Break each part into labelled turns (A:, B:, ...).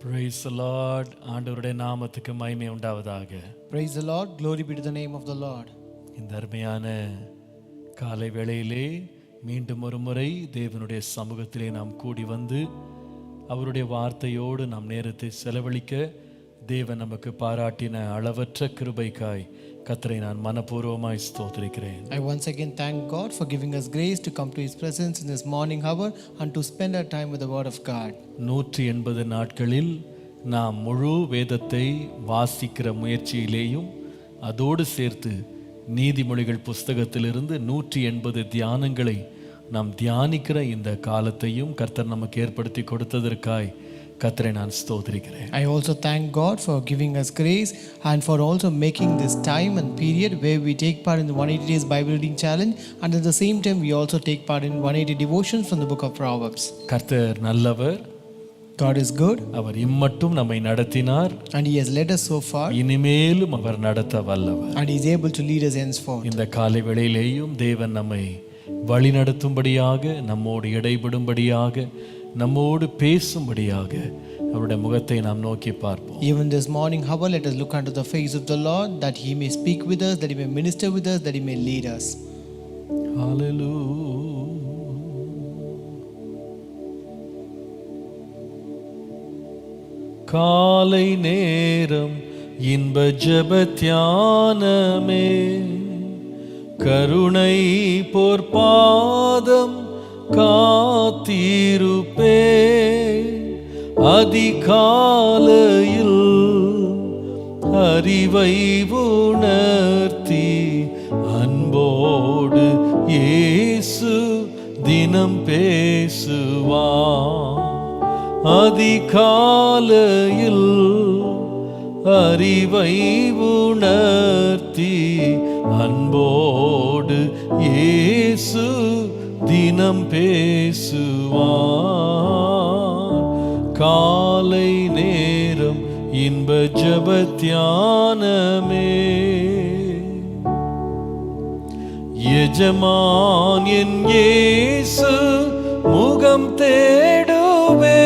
A: Praise the Lord. ஆண்டவருடைய நாமத்துக்கு மகிமை உண்டாவதாக.
B: Praise the Lord. Glory be to the name of the Lord.
A: இந்த அருமையான காலை வேளையிலே மீண்டும் ஒரு முறை தேவனுடைய சமூகத்திலே நாம் கூடி வந்து அவருடைய வார்த்தையோடு நாம் நேரத்தை செலவழிக்க தேவன் நமக்கு பாராட்டின அளவற்ற கிருபைக்காய் கர்த்தரை நான் மனப்பூர்வமாய் ஸ்தோத்திரிக்கிறேன்.
B: I once again thank God for giving us grace to come to His presence in this morning hour and to spend our time with the Word of God.
A: 180 நாட்களில் நாம் முழு வேதத்தை வாசிக்கிற முயற்சியிலேயும் அதோடு சேர்த்து நீதிமொழிகள் புஸ்தகத்திலிருந்து 180 தியானங்களை நாம் தியானிக்கிற இந்த காலத்தையும் கர்த்தர் நமக்கு ஏற்படுத்தி கொடுத்ததற்காய் கர்த்தரை நான் ஸ்தோத்திரிக்கிறேன்.
B: I also thank God for giving us grace and for also making this time and period where we take part in the 180 days Bible reading challenge, and at the same time we also take part in 180 devotions from the book of Proverbs.
A: கர்த்தர் நல்லவர்.
B: God is good.
A: அவர் இம்மட்டும் நம்மை நடத்தினார்.
B: And He has led us so far.
A: இனிமேலும் அவர் நடத்த வல்லவர்.
B: And He is able to lead us henceforth.
A: இந்த காலை வேளையிலேயும் தேவன் நம்மை வழி நடத்தும்படியாக, நம்மோடு இடைபடும்படியாக, நம்மோடு பேசும்படியாக அவருடைய முகத்தை நாம் நோக்கி பார்ப்போம்.
B: Even this morning, however, let us look unto the face of the Lord, that He may speak with us, that He may minister with us, that He may lead us.
A: Hallelujah. காலை நேரம் இன்ப ஜெப தியானமே, கருணை பொற்பாதம் காத்திருப்பே, அதிகாலையில் அறிவை உணர்த்தி அன்போடு இயேசு தினம் பேசுவார். அதிகாலையில் அறிவை உணர்த்தி அன்போடு இயேசு தினம் பேசுவார். காலை நேரம் இன்ப ஜெப தியானமே, எஜமான் என் இயேசு முகம் தேடுவே,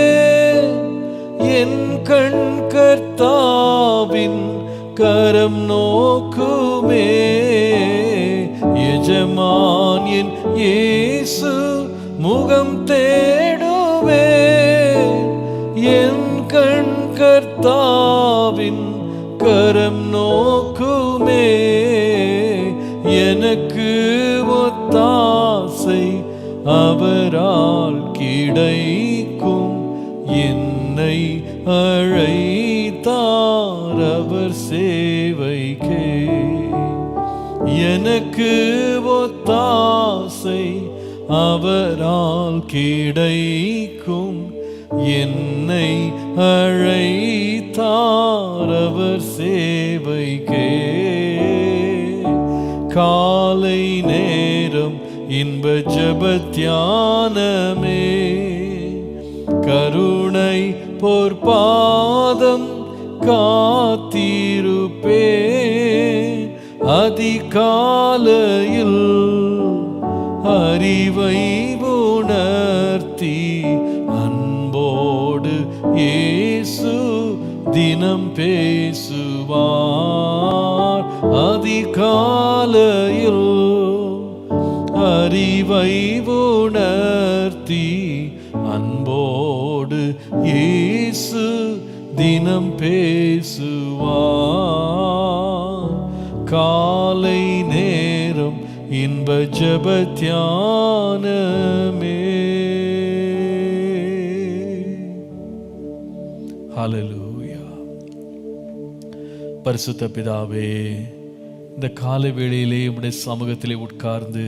A: என் கண் கர்த்தாவின் கரம் நோக்குமே. எஜமான் என் இயேசு முகம் தேடுவே, என் கண் கர்த்தாவின் கரம் நோக்குமே. எனக்கு ஒத்தாசை அவரால் கிடைக்கும், என்னை அழைத்தார் அவர் சேவைக்கே. எனக்கு ஒத்தாசை அவரால் கிடைக்கும், என்னை அழைத்தார் அவர் சேவைக்கே. காலை நேரம் இன்ப ஜெப தியானமே, கருணை பொற்பாதம் காத்திருப்பே, அதிகாலையில் அறிவை உணர்த்தி அன்போடு இயேசு தினம் பேசுவார். அதிகாலையில் அறிவை உணர்த்தி அன்போடு இயேசு தினம் பேசுவார். காலை நேரம் இன்ப ஜெப தியானமே. ஹல்லேலூயா. பரிசுத்த பிதாவே, இந்த காலை வேளையிலே உம்முடைய சமூகத்திலே உட்கார்ந்து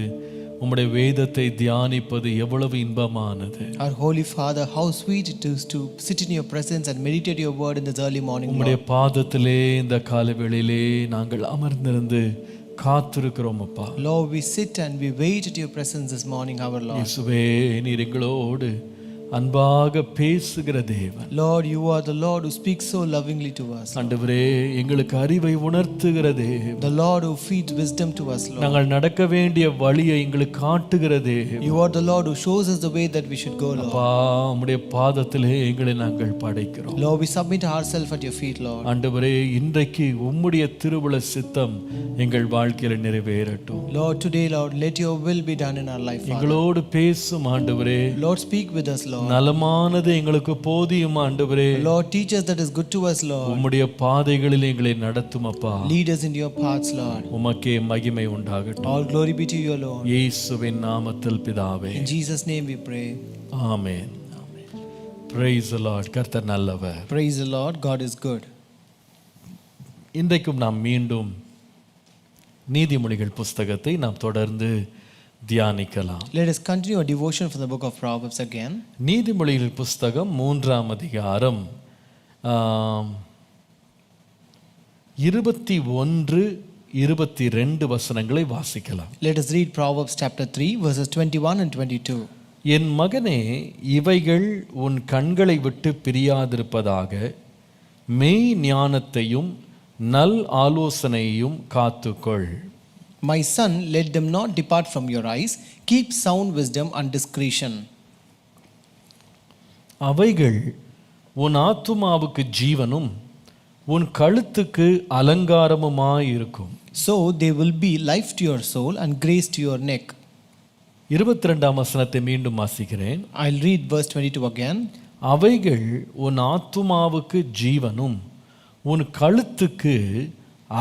A: உம்முடைய வேதத்தை தியானிப்பது எவ்வளவு இன்பமானது.
B: Our Holy Father, how sweet it is to sit in your presence and meditate your word in this early morning.
A: உம்முடைய பாதத்திலே இந்த காலை வேளையிலே நாங்கள் அமர்ந்திருந்து காத்திருக்கிறோம் அப்பா.
B: Lord, we sit and we wait at your presence this morning, our Lord.
A: இயேசுவே, நீர் எங்களோடு அன்பாக பேசுகிற தேவன்.
B: Lord, you are the Lord who speaks so lovingly to us.
A: ஆண்டவரே, எங்களுக்கு அறிவை உணர்த்துகிற தேவன்.
B: The Lord who feeds wisdom to us, Lord.
A: நாங்கள் நடக்க வேண்டிய வழியை எங்களுக்கு காட்டுகிற தேவன்.
B: You are the Lord who shows us the way that we should go, Lord.
A: அப்பா, உம்முடைய பாதத்திலே எங்களை நாங்கள் படைக்கிறோம்.
B: Lord, we submit ourselves at your feet, Lord.
A: ஆண்டவரே, இன்றைக்கு உம்முடைய திருவுள சித்தம் எங்கள் வாழ்க்கையில நிறைவேறட்டும்.
B: Lord, today, Lord, let your will be done in our life, Father.
A: எங்களோடு பேசும் ஆண்டவரே.
B: Lord, speak with us, Lord.
A: நலமானது எங்களுக்கு போதியும் ஆண்டவரே.
B: Lord, teach us that is good to us, Lord.
A: உம்முடைய பாதைகளில் எங்களை நடத்தும் அப்பா.
B: Lead us in your paths, Lord.
A: உமக்கே மகிமை உண்டாகட்டும்.
B: All glory be to you alone.
A: இயேசுவின் நாமத்தில் பிதாவே.
B: In Jesus' name we pray.
A: Amen. Praise the Lord. கர்த்தர் நல்லவர்.
B: Praise the Lord. God is good.
A: இன்றைக்கும் நாம் மீண்டும் நீதிமொழிகள் புஸ்தகத்தை நாம் தொடர்ந்து தியானிக்கலாம்.
B: Let us continue our devotion from the book of Proverbs again.
A: நீதிமொழிகள் புஸ்தகம் 3ஆம் அதிகாரம் 21-22 வசனங்களை வாசிக்கலாம்.
B: Let us read Proverbs chapter 3 verses 21 and 22.
A: என் மகனே, இவைகள் உன் கண்களை விட்டு பிரியாதிருப்பதாக, மெய் ஞானத்தையும் நல் ஆலோசனையையும் காத்துக்கொள்.
B: My son, let them not depart from your eyes. Keep sound wisdom and discretion.
A: அவைகள் உன் ஆத்துமாவுக்கு ஜீவனும் உன் கழுத்துக்கு அலங்காரமுமாயிருக்கும்.
B: So they will be life to your soul and grace to your neck.
A: 22ஆம் வசனத்தை மீண்டும் வாசிக்கிறேன்.
B: I'll read verse 22 again.
A: அவைகள் உன் ஆத்துமாவுக்கு ஜீவனும் உன் கழுத்துக்கு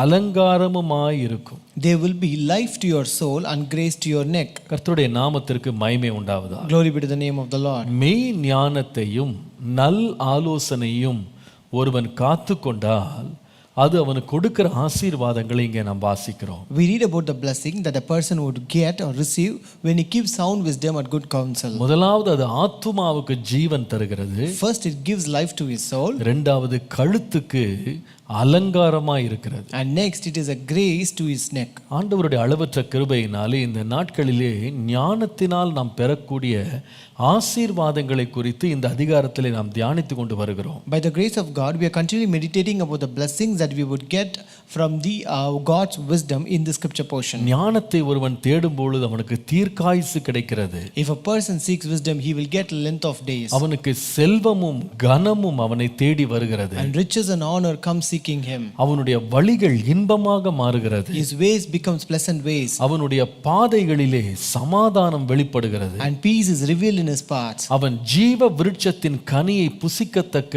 A: அலங்காரமுமாயிருக்கும்.
B: They will be life to your soul and grace to your neck.
A: கர்த்தருடைய நாமத்திற்கு மகிமை உண்டாவதாக.
B: Glory be to the name of the Lord.
A: மெய் ஞானத்தையும் நல் ஆலோசனையும் ஒருவன் காத்து கொண்டால் அது அவனுக்கு கொடுக்கிற ஆசீர்வாதங்களை இங்கே நாம் வாசிக்கிறோம்.
B: We read about the blessing that a person would get or receive when he keeps sound wisdom and good counsel.
A: முதலாவது அது ஆத்துமாவுக்கு ஜீவன் தருகிறது.
B: First, it gives life to his soul.
A: இரண்டாவது கழுத்துக்கு அலங்காரமாய் இருக்கிறது.
B: And next, it is a grace to his neck.
A: ஆண்டவருடைய அளவற்ற கிருபையினாலே இந்த நாட்களிலே ஞானத்தினால் நாம் பெறக்கூடிய ஆசீர்வாதங்களை குறித்து இந்த அதிகாரத்திலே நாம் தியானித்து கொண்டு வருகிறோம்.
B: By the grace of God, we are continually meditating about the blessings that we would get from the God's wisdom in the scripture portion.
A: ஞானத்தை ஒருவன் தேடும் பொழுது அவனுக்கு தீர்க்காயுசு கிடைக்கிறது.
B: If a person seeks wisdom, he will get length of days.
A: அவனுக்கு செல்வமும் கனமும் அவனை தேடி வருகிறது.
B: And riches and honor come seeking him.
A: அவனுடைய வழிகள் இன்பமாக மாறுகிறது.
B: His ways becomes pleasant ways.
A: அவனுடைய பாதைகளிலே சமாதானம் வெளிப்படுகிறது.
B: And peace is revealed in his paths.
A: அவன் ஜீவ விருட்சத்தின் கனியை புசிக்கத்தக்க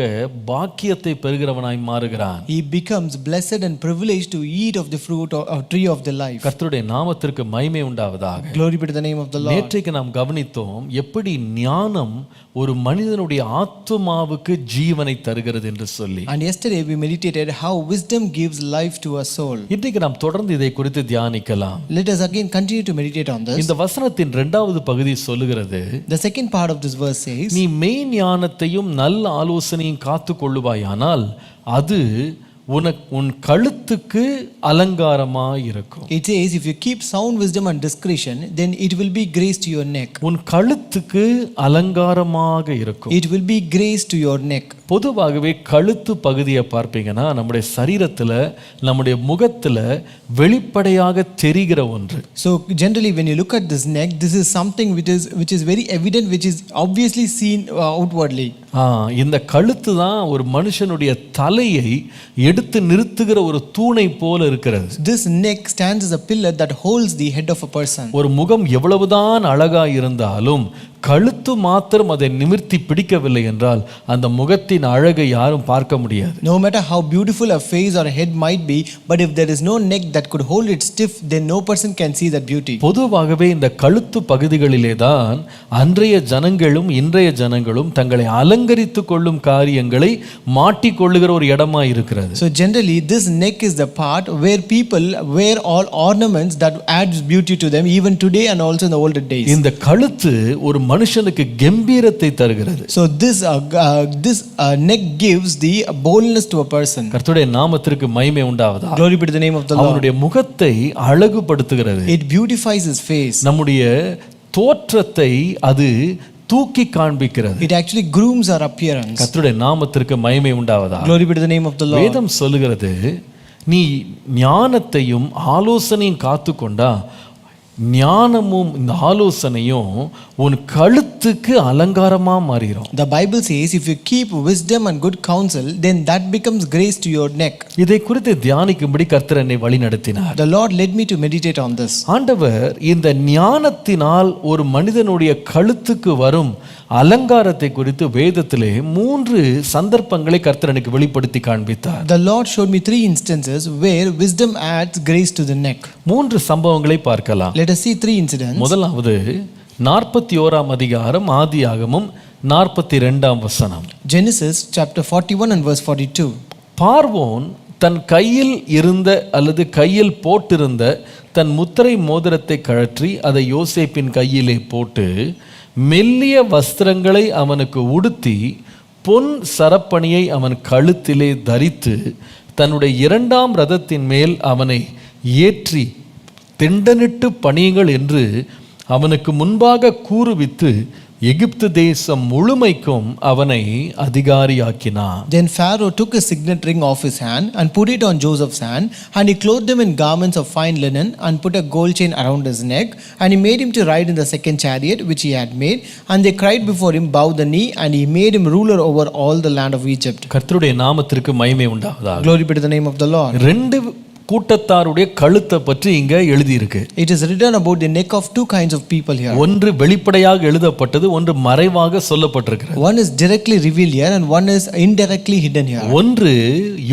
A: பாக்கியத்தை பெறுகிறவனாய் மாறுகிறான்.
B: He becomes blessed and privileged to eat of the fruit of tree of the life.
A: கர்த்தருடைய நாமத்திற்கு மகிமை உண்டாவதாக.
B: Glory be to the name of the Lord.
A: நேற்றைக்கு நாம் கவனித்தோம் எப்படி ஞானம் ஒரு மனிதனுடைய ஆத்துமாவுக்கு ஜீவனை தருகிறது என்று சொல்லி.
B: And yesterday we meditated how wisdom gives life to a soul.
A: இன்றைக்கு நாம் தொடர்ந்து இதை குறித்து தியானிக்கலாம்.
B: Let us again continue to meditate on this.
A: இந்த வசனத்தின் இரண்டாவது பகுதி சொல்லுகிறது,
B: The second part of this verse says,
A: நீ மெய் ஞானத்தையும் நல்ல ஆலோசனையும் காத்துக் கொள்ளுவாயானால் அது உன் கழுத்துக்கு அலங்காரமாய் இருக்கும்.
B: it says, if you keep sound wisdom and discretion, then it will be grace to your neck.
A: உன் கழுத்துக்கு அலங்காரமாக இருக்கும்.
B: It will be grace to your neck.
A: பொதுவாகவே கழுத்து பகுதியை பார்ப்பீங்கன்னா நம்முடைய சரீரத்தில் நம்முடைய முகத்தில் வெளிப்படையாக தெரிகிற ஒன்று.
B: So generally when you look at this neck, this is something which is very evident, which is obviously seen outwardly.
A: இந்த கழுத்து தான் ஒரு மனுஷனுடைய தலையை எடுத்து நிறுத்துகிற ஒரு தூணை போல இருக்கிறது.
B: This neck stands as a pillar that holds the head of a person.
A: ஒரு முகம் எவ்வளவுதான் அழகா இருந்தாலும் கழுத்து மாத்திரம் அதை நிமிர்த்தி பிடிக்கவில்லை என்றால் அந்த முகத்தின் அழகை யாரும் பார்க்க முடியாது.
B: No matter how beautiful a face or a head might be, but if there is no neck that could hold it stiff, then no person can see that beauty.
A: பொதுவாகவே இந்த கழுத்து பகுதிகளிலே தான் அன்றைய ஜனங்களும் இன்றைய ஜனங்களும் தங்களை அலங்கரித்துக் கொள்ளும் காரியங்களை மாட்டிக்கொள்ளுகிற ஒரு இடமா இருக்கிறது.
B: So generally this neck is the part where people wear all ornaments that adds beauty to them, even today and also in the older days.
A: இந்த கழுத்து ஒரு மனுஷனுக்கு கம்பீரத்தை தருகிறது.
B: So this neck gives the boldness to a person.
A: கர்த்தருடைய நாமத்திற்கு மகிமை உண்டாவதாக.
B: Glory be to the name of the Lord.
A: அவனுடைய முகத்தை அழகுபடுத்துகிறது.
B: It beautifies his face.
A: நம்முடைய தோற்றத்தை அது தூக்கி காண்பிக்கிறது.
B: It actually grooms our appearance.
A: கர்த்தருடைய நாமத்திற்கு மகிமை உண்டாவதா.
B: Glory be to the name of the Lord.
A: வேதம் சொல்லுகிறது, நீ ஞானத்தையும் ஆலோசனையும் காத்துக்கொண்டா ஞானமும் இந்த ஆலோசனையும் உன் கழுத்துக்கு அலங்காரமா மாறிடும்.
B: The Bible says if you keep wisdom and good counsel, then that becomes grace to your neck.
A: இதை குறித்து தியானிக்கும்படி கர்த்தர் என்னை வழி நடத்தினார்.
B: The Lord led me to meditate on this.
A: ஆண்டவர் இந்த ஞானத்தினால் ஒரு மனிதனுடைய கழுத்துக்கு வரும் அலங்காரத்தை குறித்து வேதத்திலே 3 சந்தர்ப்பங்களை கர்த்தர் எனக்கு வெளிப்படுத்தி காண்பித்தார்.
B: The Lord showed me 3 instances where wisdom adds grace to the neck.
A: 3 சம்பவங்களை பார்க்கலாம்.
B: Let us see 3 incidents.
A: முதலாவது 41ஆம் அதிகாரம் ஆதியாகமம் 42ஆம் வசனம்.
B: Genesis chapter 41 and verse 42.
A: பார்வோன் தன் கையில் இருந்த அல்லது கையில் போட்டிருந்த தன் முத்திரை மோதிரத்தை கழற்றி அதை யோசேப்பின் கையிலே போட்டு மெல்லிய வஸ்திரங்களை அவனுக்கு உடுத்தி பொன் சரப்பணியை அவன் கழுத்திலே தரித்து தன்னுடைய 2ஆம் ரதத்தின் மேல் அவனை ஏற்றி திண்டனிட்டு பணியுங்கள் என்று அவனுக்கு முன்பாக கூறுவித்து எகிப்து தேசம் முழுமைக்கும் அவனை அதிகாரியாக்கினான்.
B: Then Pharaoh took a signet ring off his hand and put it on Joseph's hand, and he clothed him in garments of fine linen and put a gold chain around his neck, and he made him to ride in the second chariot which he had made, and they cried before him, bow the knee, and he made him ruler over all the land of Egypt.
A: கர்த்தருடைய நாமத்திற்கு மகிமை உண்டாவதாக.
B: Glory be to the name of the Lord.
A: 2 கூட்டத்தாருடைய கழுத்தை பற்றி இங்க எழுதி இருக்கு.
B: It is written about the neck of 2 kinds of people here.
A: ஒன்று வெளிப்படையாக எழுதப்பட்டது, ஒன்று மறைவாக சொல்லப்பட்டிருக்கிறது.
B: One is directly revealed here and one is indirectly hidden here.
A: ஒன்று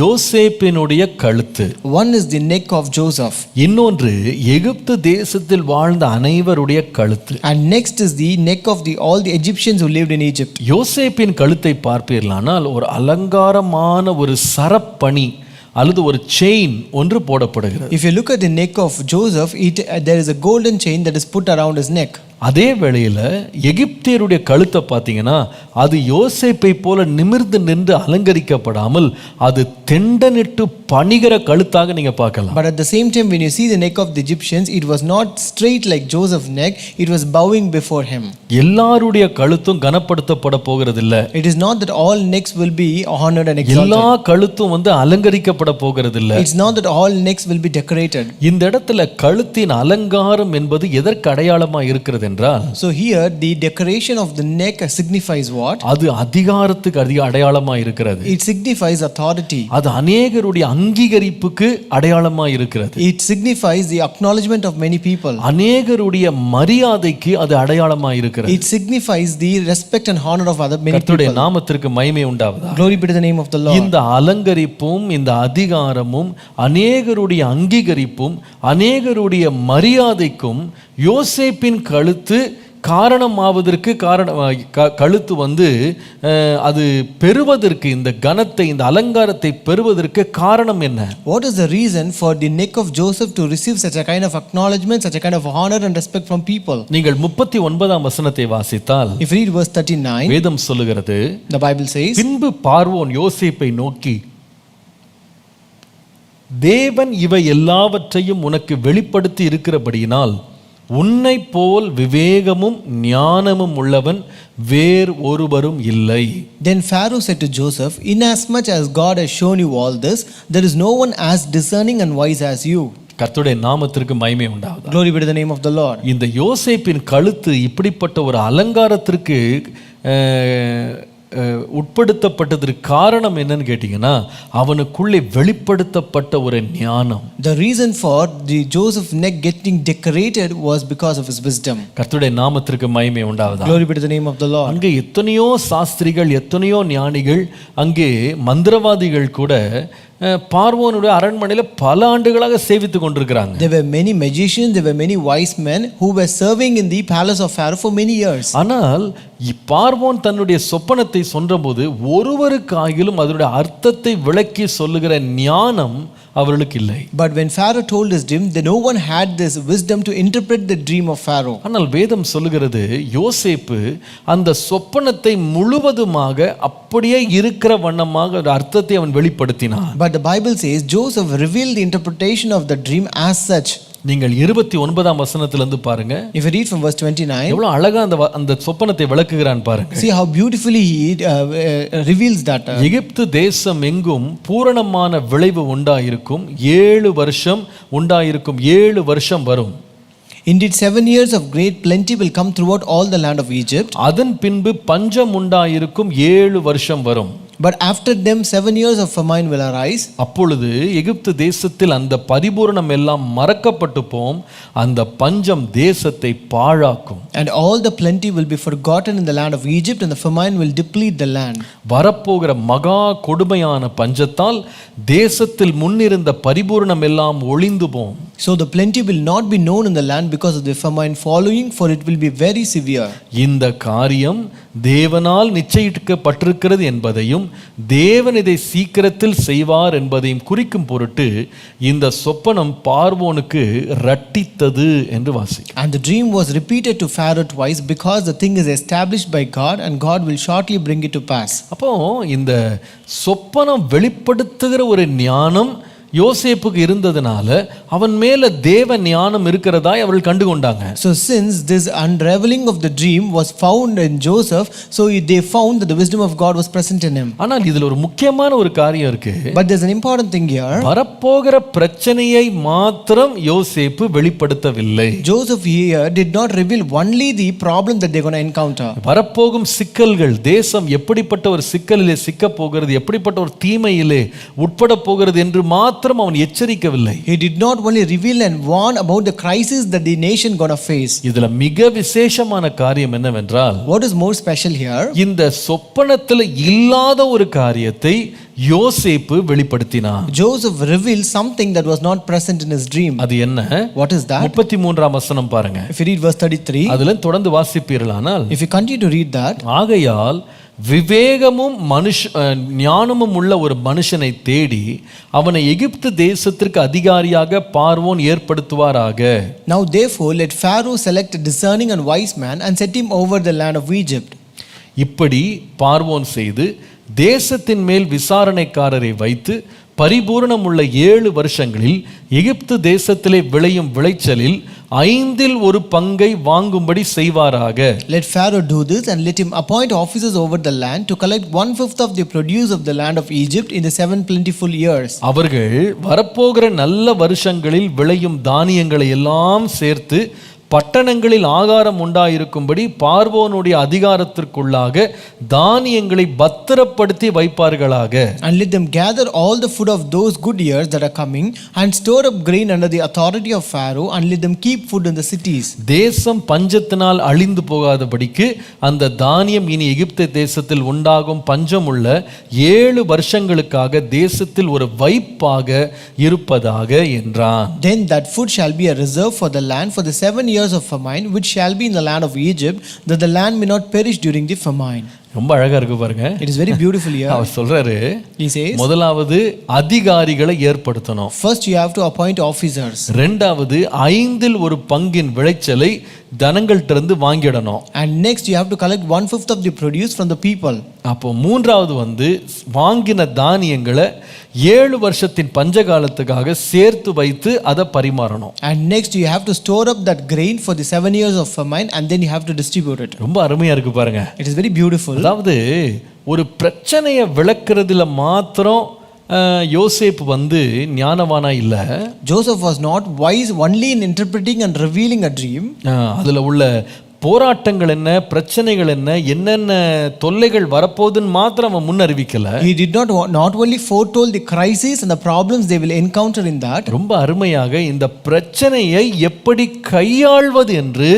A: யோசேப்பினுடைய கழுத்து,
B: One is the neck of Joseph,
A: இன்னொன்று எகிப்து தேசத்தில் வாழ்ந்த அனைவருடைய கழுத்து.
B: and next is the neck of all the Egyptians who lived in Egypt.
A: யோசேப்பின் கழுத்தை பார்ப்பீர்களானால் ஒரு அலங்காரமான ஒரு சரப்பணி அல்லது ஒரு செயின் ஒன்று போடப்படுகிறது.
B: If you look at the neck of Joseph, there is a golden chain that is put around his neck.
A: அதே வேளையில் எகிப்தியருடைய கழுத்தை பார்த்தீங்கன்னா அது யோசேப்பை போல நிமிர்ந்து நின்று அலங்கரிக்கப்படாமல் அது தெண்டனிட்டு பணிகிற கழுத்தாக நீங்க பார்க்கலாம்.
B: But at the same time, when you see the neck of the Egyptians, it was not straight like Joseph's neck, it was bowing before him.
A: எல்லாருடைய கழுத்தும் கனப்படுத்தப்பட போகிறது இல்ல.
B: It is not that all necks will be honored and exalted.
A: எல்லா கழுத்தும் அலங்கரிக்கப்பட போகிறது இல்ல.
B: It's not that all necks will be decorated.
A: இந்த இடத்துல கழுத்தின் அலங்காரம் என்பது எதற்கு அடையாளமா இருக்கிறது என்றால்,
B: so here the decoration of the neck signifies what?
A: அது அதிகாரத்துக்கு அடையாளமா இருக்கிறது.
B: It signifies authority.
A: அது அநேகருடைய அங்கீகரிப்புக்கு அடையாளமா இருக்கிறது.
B: It signifies the acknowledgement of many people.
A: அநேகருடைய மரியாதைக்கு அது அடையாளமா இருக்கிறது.
B: It signifies the respect and honor of other many
A: கர்த்தருடைய
B: people.
A: நாமத்திற்கு மகிமை உண்டாவதாக.
B: Glory be to the name of the Lord.
A: இந்த அலங்கரிப்பும் இந்த அதிகாரமும் அநேகருடைய அங்கீகரிப்பும் அநேகருடைய மரியாதைக்கும் யோசேப்பின் கழுத்து காரணமாவதற்கு கழுத்து அது பெறுவதற்கு, இந்த கனத்தை இந்த அலங்காரத்தை பெறுவதற்கு காரணம் என்ன?
B: What is the reason for the neck of Joseph to receive such a kind of acknowledgement, such a kind of honor and respect from people?
A: நீங்கள் 39ஆம் வசனத்தை வாசித்தால்,
B: if you read verse 39,
A: வேதம் சொல்லுகிறது,
B: the Bible says,
A: பின்பு பார்வோன் யோசேப்பை நோக்கி, தேவன் இவை எல்லாவற்றையும் உனக்கு வெளிப்படுத்தி இருக்கிறபடியினால் உன்னை போல் விவேகமும் ஞானமும் உள்ளவன் வேறு ஒருவரும் இல்லை.
B: Then Pharaoh said to Joseph, inasmuch as God has shown you all this, there is no one as discerning and wise as you.
A: கர்த்தருடைய நாமத்திற்கு மகிமை உண்டாவதாக.
B: Glory be to the name of the Lord.
A: இந்த யோசேப்பின் கழுத்து இப்படிப்பட்ட ஒரு அலங்காரத்திற்கு உட்படுத்தப்பட்டதற்கு காரணம் என்னன்னு கேட்டீங்கன்னா, அவனுக்குள்ளே வெளிப்படுத்தப்பட்ட ஒரு ஞானம்.
B: The reason for the Joseph neck getting decorated was because of his wisdom.
A: கர்த்தருடைய நாமத்திற்கு மகிமை உண்டாவதாக.
B: Glory be to the name of the Lord.
A: அங்கே எத்தனையோ சாஸ்திரிகள், எத்தனையோ ஞானிகள், அங்கே மந்திரவாதிகள் கூட பார்வோனுடைய அரண்மனையில் பல ஆண்டுகளாக சேவித்துக் கொண்டிருக்கிறாங்க.
B: There were many magicians, there were many wise men who were serving in the palace of Pharaoh for many years.
A: ஆனால் பார்வோன் தன்னுடைய சொப்பனத்தை சொன்னபோது ஒருவருக்காகிலும் அதனுடைய அர்த்தத்தை விளக்கி சொல்லுகிற ஞானம் அவர்களுக்கு இல்லை.
B: But when Pharaoh told his dream, then no one had this wisdom to interpret the dream of Pharaoh.
A: ஆனால் வேதம் சொல்லுகிறது, யோசேப்பு அந்த சொப்பனத்தை முழுவதுமாக அப்படியே இருக்கிற வண்ணமாக ஒரு அர்த்தத்தை அவன் வெளிப்படுத்தினான்.
B: But the Bible says Joseph revealed the interpretation of the dream as such.
A: நீங்கள் 29ஆம் வசனத்திலிருந்து பாருங்க,
B: If you read from verse 29,
A: எவ்வளவு அழகா அந்த சொப்பனத்தை விளக்குகிறான் பாருங்க.
B: see how beautifully he reveals that.
A: எகிப்து தேசம் எங்கும் பூரணமான விளைவு உண்டாயிருக்கும், 7 வருஷம் உண்டாயிருக்கும், 7 வருஷம் வரும்.
B: Indeed, 7 years of great plenty will come throughout all the land of Egypt.
A: அதன் பின்பு பஞ்சம் உண்டாயிருக்கும், 7 வருஷம் வரும்.
B: But after them 7 years of famine will arise.
A: அப்பொழுது எகிப்து தேசத்தில் அந்த பரிபூரணம் எல்லாம் மறக்கப்பட்டு போம், அந்த பஞ்சம் தேசத்தை பாழாக்கும்.
B: And all the plenty will be forgotten in the land of Egypt, and the famine will deplete the land.
A: வரப்போகிற மகா கொடுமையான பஞ்சத்தால் தேசத்தில் முன்னிருந்த பரிபூரணம் எல்லாம் ஒளிந்து போம்.
B: So the plenty will not be known in the land because of the famine following, for it will be very severe.
A: இந்த காரியம் தேவனால் நிச்சயிக்கப்பட்டிருக்கிறது என்பதையும் தேவன் இதை சீக்கிரத்தில் செய்வார் என்பதையும் குறிக்கும் பொருட்டு இந்த சொப்பனம் பார்வோனுக்கு ரட்டித்தது என்று வாசி.
B: And the dream was repeated to Pharaoh twice, because the thing is established by God, and God will shortly bring it to pass.
A: அப்போ இந்த சொப்பனம் வெளிப்படுத்துகிற ஒரு ஞானம் யோசேப்புக்கு இருந்ததுனால அவன் மேல தேவ ஞானம் இருக்கிறதாய் அவர்கள் கண்டுகொண்டாங்க.
B: So since this unraveling of the dream was found in Joseph, so they found that the wisdom of God was present in him.
A: ஆனால் இதுல ஒரு முக்கியமான ஒரு காரியம் இருக்கு.
B: But there's an important thing here.
A: வரப்போகிற பிரச்சனையை மாத்திரம் யோசேப்பு வெளிப்படுத்தவில்லை.
B: Joseph here did not reveal only the problem that they're going to encounter.
A: வரப்போகும் சிக்கல்கள், தேசம் எப்படிப்பட்ட ஒரு சிக்கலிலே சிக்க போகிறது, எப்படிப்பட்ட ஒரு தீமையிலே உட்பட போகிறது என்று மாத்திரம் அவன் எச்சரிக்கவில்லை.
B: He did not only reveal and warn about the crisis that the nation going to face.
A: இதுல மிக விசேஷமான காரியம் என்னவென்றால்,
B: What is more special here?
A: இந்த சொப்பனத்தில் இல்லாத ஒரு காரியத்தை யோசேப்பு வெளிப்படுத்தினான்.
B: Joseph revealed something that was not present in his dream.
A: அது என்ன?
B: What is that?
A: 33ஆம் வசனம் பாருங்க.
B: If you read verse 33,
A: அதுல தொடர்ந்து வாசிப்பீர்களானால்,
B: if you continue to read that,
A: ஆகையால் விவேகமும் ஞானமும் உள்ள ஒரு மனுஷனை தேடி அவனை எகிப்து தேசத்திற்கு அதிகாரியாக பார்வோன் ஏற்படுத்துவாராக.
B: Now therefore let Pharaoh select a discerning and wise man and set him over the land of Egypt.
A: இப்படி பார்வோன் செய்து தேசத்தின் மேல் விசாரணைக்காரரை வைத்து பரிபூரணம் உள்ள 7 வருஷங்களில் எகிப்து தேசத்திலே விளையும் விளைச்சலில் 1/5 வாங்கும்படி செய்வாராக.
B: Let Pharaoh do this, and let him appoint officers over the land to collect 1/5 of the produce of the land of Egypt in the 7 plentiful years.
A: அவர்கள் வரப்போகிற நல்ல வருஷங்களில் விளையும் தானியங்களை எல்லாம் சேர்த்து பட்டணங்களில் ஆகாரம் உண்டாயிருக்கும்படி பார்வோனுடைய அதிகாரத்திற்குள்ளாக தானியங்களை பத்திரப்படுத்தி வைப்பார்களாக.
B: And let them gather all the food of those good years that are coming, and store up grain under the authority of Pharaoh, and let them keep food in the cities.
A: தேசம் பஞ்சத்தினால் அழிந்து போகாதபடிக்கு அந்த தானியம் இனி எகிப்து தேசத்தில் உண்டாகும் பஞ்சம் உள்ள 7 வருஷங்களுக்காக தேசத்தில் ஒரு வைப்பாக இருப்பதாக என்றான்.
B: Then that food shall be a reserve for the land for the 7 years of famine, which shall be in the land of Egypt, that the land may not perish during the famine.
A: ரொம்ப அழகா இருக்கு பாருங்க.
B: It is very beautiful here.
A: அவர் சொல்றாரு,
B: He says,
A: முதலாவது அதிகாரிகளை ஏற்படுத்தணும்.
B: first you have to appoint officers.
A: இரண்டாவது 1/5 விளைச்சலை ஜனங்கள்ட்ட வாங்கிடணும்.
B: And next you have to collect 1/5 of the produce from the people.
A: அப்போ மூன்றாவது வாங்கின தானியங்களை 7 வருஷத்தின் பஞ்சகாலத்துக்காக சேர்த்து வைத்து அதை பரிமாறணும்.
B: And next you have to store up that grain for the 7 years of famine, and then you have to distribute it.
A: ரொம்ப அருமையா இருக்கு பாருங்க.
B: It is very beautiful.
A: அதாவது ஒரு பிரச்சனையை விளக்குறதுல மாத்திரம் யோசேப்பு ஞானவானா இல்ல.
B: Joseph was not wise only in interpreting and revealing a dream.
A: அதுல உள்ள போராட்டங்கள் என்ன, பிரச்சனைகள் என்ன, என்னென்ன தொல்லைகள் வரப்போகுதுன்னு மாத்திரம் அவன் முன்னறிவிக்கல.
B: He did not only foretold the crises and the problems they will encounter in that.
A: ரொம்ப அருமையாக இந்த பிரச்சனையை எப்படி கையாள்வது என்று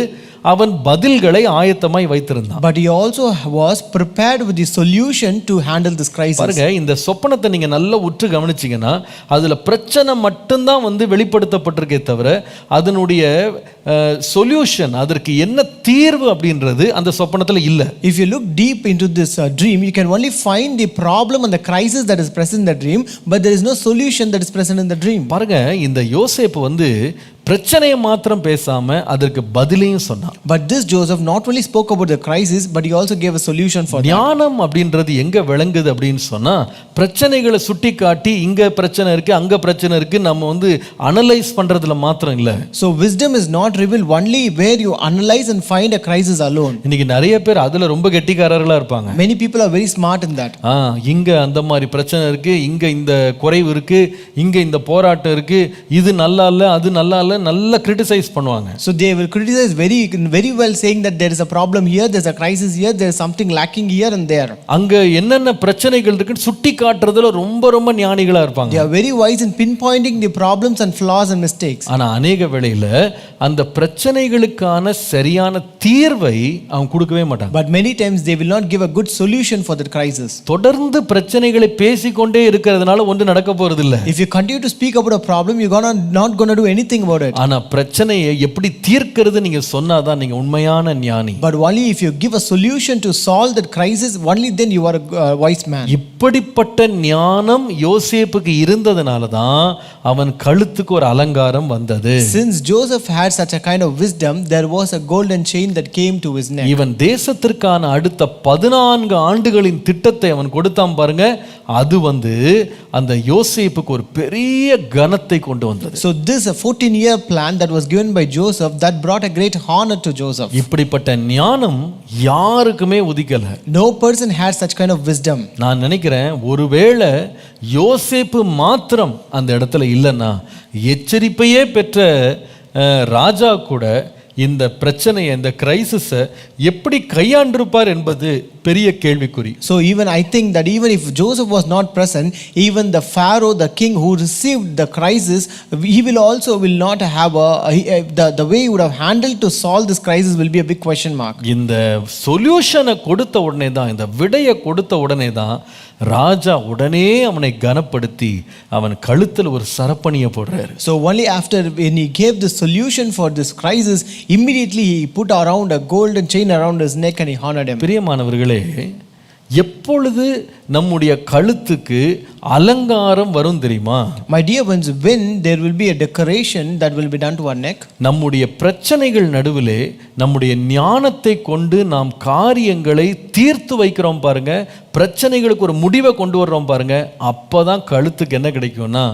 A: அவன் பதில்களை ஆயத்தமாய் வைத்திருந்தான்.
B: But he also was prepared with the solution to handle this crisis.
A: பாருங்க, இந்த சொப்பனத்தை நீங்க நல்லா உற்று கவனிச்சீங்கன்னா அதுல பிரச்சனை மட்டும்தான் வெளிப்படுத்தப்பட்டிருக்கே தவிர அதனுடைய சொல்யூஷன், அதற்கு என்ன தீர்வு அப்படின்றது அந்த சொப்பனத்துல இல்ல.
B: If you look deep into this dream, you can only find the problem and the crisis that is present in the dream, but there is no solution that is present in the dream.
A: பாருங்க, இந்த யோசேப்பு பிரச்சனையை மாத்திரம் பேசாம அதற்கு பதிலையும் சொன்னான்.
B: But this Joseph not only spoke about the crisis, but he also gave a solution for that.
A: ஞானம் அப்படின்றது எங்க விளங்குது அப்படின்னு சொன்னா, பிரச்சனைகளை சுட்டி காட்டி இங்க பிரச்சனை இருக்கு அங்க பிரச்சனை இருக்கு நம்ம வந்து அனலைஸ் பண்றதுல மாத்திரம் இல்ல.
B: So wisdom is not revealed only where you analyze and find a crisis alone.
A: இன்னைக்கு நிறைய பேர் அதுல ரொம்ப கெட்டிக்காரர்களா இருப்பாங்க.
B: Many people are very smart in that.
A: இங்க அந்த மாதிரி பிரச்சனை இருக்கு, இங்க இந்த குறைவு இருக்கு, இங்க இந்த போராட்டம் இருக்கு, இது நல்லா இல்ல அது நல்லா இல்ல, நல்லா கிரிட்டிசைஸ் பண்ணுவாங்க.
B: So they will criticize very well, saying that there is a problem here, there is a crisis here, there is something lacking here and there.
A: அங்க என்னென்ன பிரச்சனைகள் இருக்குன்னு சுட்டி காட்டுறதுல ரொம்ப ரொம்ப ஞானிகளா இருப்பாங்க.
B: They are very wise in pinpointing the problems and flaws and mistakes.
A: ஆனா அநேக வேளையில அந்த பிரச்சனைகளுக்கான சரியான தீர்வை அவங்க கொடுக்கவே மாட்டாங்க.
B: But many times they will not give a good solution for that crisis.
A: தொடர்ந்து பிரச்சனைகளை பேசிக்கொண்டே இருக்கிறதுனால ஒன்று நடக்க போறது இல்ல.
B: If you continue to speak about a problem, you're not going to do anything about it.
A: ஆனா பிரச்சனையை எப்படி தீர்க்கிறது நீங்க சொன்னாதான் நீங்க உண்மையான ஞானி.
B: But only if you give a solution to solve that crisis, only then you are a wise man.
A: இப்படிப்பட்ட ஞானம் யோசேப்புக்கு இருந்ததனால தான் அவன் கழுத்துக்கு ஒரு அலங்காரம் வந்தது.
B: Since Joseph had such a kind of wisdom, there was a golden chain that came to his neck.
A: இவன் தேசத்திற்கான அடுத்த 14 ஆண்டுகளின் திட்டத்தை அவன் கொடுத்தான் பாருங்க. அது வந்து அந்த யோசேப்புக்கு ஒரு பெரிய கனத்தை கொண்டு வந்தது.
B: So this a 14-year plan that was given by Joseph that brought a great honor to Joseph.
A: இப்படிப்பட்ட ஞானம் யாருக்குமே உதிக்கல.
B: No person had such kind of wisdom.
A: நான் நினைக்கிறேன் ஒருவேளை யோசேப்பு மாத்திரம் அந்த இடத்துல இல்லைன்னா எச்சரிப்பையே பெற்ற ராஜா கூட இந்த பிரச்சனையை இந்த கிரைசிஸை எப்படி கையாண்டிருப்பார் என்பது பெரிய கேள்விக்குறி.
B: So even I think that even if Joseph was not present, even the Pharaoh, the king who received the crisis, he will not have the way he would have handled to solve this crisis will be a big question mark.
A: இந்த சொல்யூஷனை கொடுத்த உடனே தான், இந்த விடையை கொடுத்த உடனே தான் ராஜா உடனே அவனை கனப்படுத்தி அவன் கழுத்தில் ஒரு சரப்பணியை போடுறாரு.
B: So only after when he gave the solution for this crisis, immediately he put around a golden chain around his neck and he honored him.
A: பிரியமானவர்களே, எப்பொழுது நம்முடைய கழுத்துக்கு அலங்காரம் வரும் தெரியுமா?
B: My dear ones, when there will be a decoration that will be done to our neck,
A: நம்முடைய பிரச்சனைகள் நடுவிலே நம்முடைய ஞானத்தை கொண்டு நாம் காரியங்களை தீர்த்து வைக்கிறோம் பாருங்க, பிரச்சனைகளுக்கு ஒரு முடிவை கொண்டு வர்றோம் பாருங்க, அப்பதான் கழுத்துக்கு என்ன கிடைக்கும்னா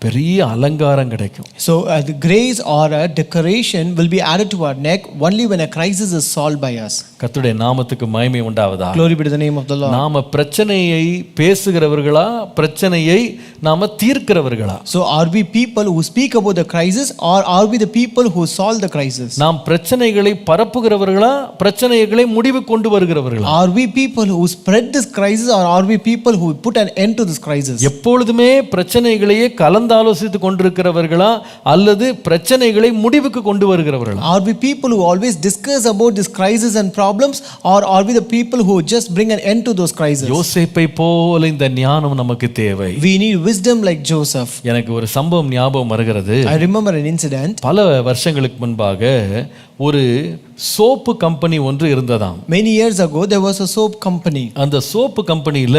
A: பெரிய அலங்காரம் கிடைக்கும்.
B: So the grace or a decoration will be added to our neck only when a crisis is solved by us.
A: கர்த்தருடைய நாமத்துக்கு மகிமை உண்டாவதா.
B: Glory be to the name of the Lord.
A: நாம பிரச்சனையை பேசுகிறவர்களா, பிரச்சனையை நாம தீர்க்கிறவர்களா?
B: So are we people who speak about the crisis or are we the people who solve the crisis?
A: நாம் பிரச்சனைகளை பரப்புகிறவர்களா, பிரச்சனைகளை முடிவு கொண்டு வருகிறவர்களா?
B: Are we people who spread this crisis or are we people who put an end to this crisis?
A: எப்பொழுதுமே பிரச்சனைகளையே ஆலோசித்து கொண்டிருக்கிறவர்களா அல்லது பிரச்சனைகளை முடிவுக்கு கொண்டு வருகிறவர்களா?
B: Are we people who always discuss about this crisis and problems or are we the people who just bring an end to those crises?
A: யோசேப்பை போல இந்த ஞானம் நமக்கு தேவை.
B: We need wisdom like Joseph.
A: எனக்கு ஒரு சம்பவம் ஞாபகம் வருகிறது.
B: I remember an incident.
A: பல வருஷங்களுக்கு முன்பாக ஒரு சோப்பு கம்பெனி ஒன்று இருந்ததாம்.
B: Many years ago there was a soap company.
A: அந்த சோப்பு கம்பெனியில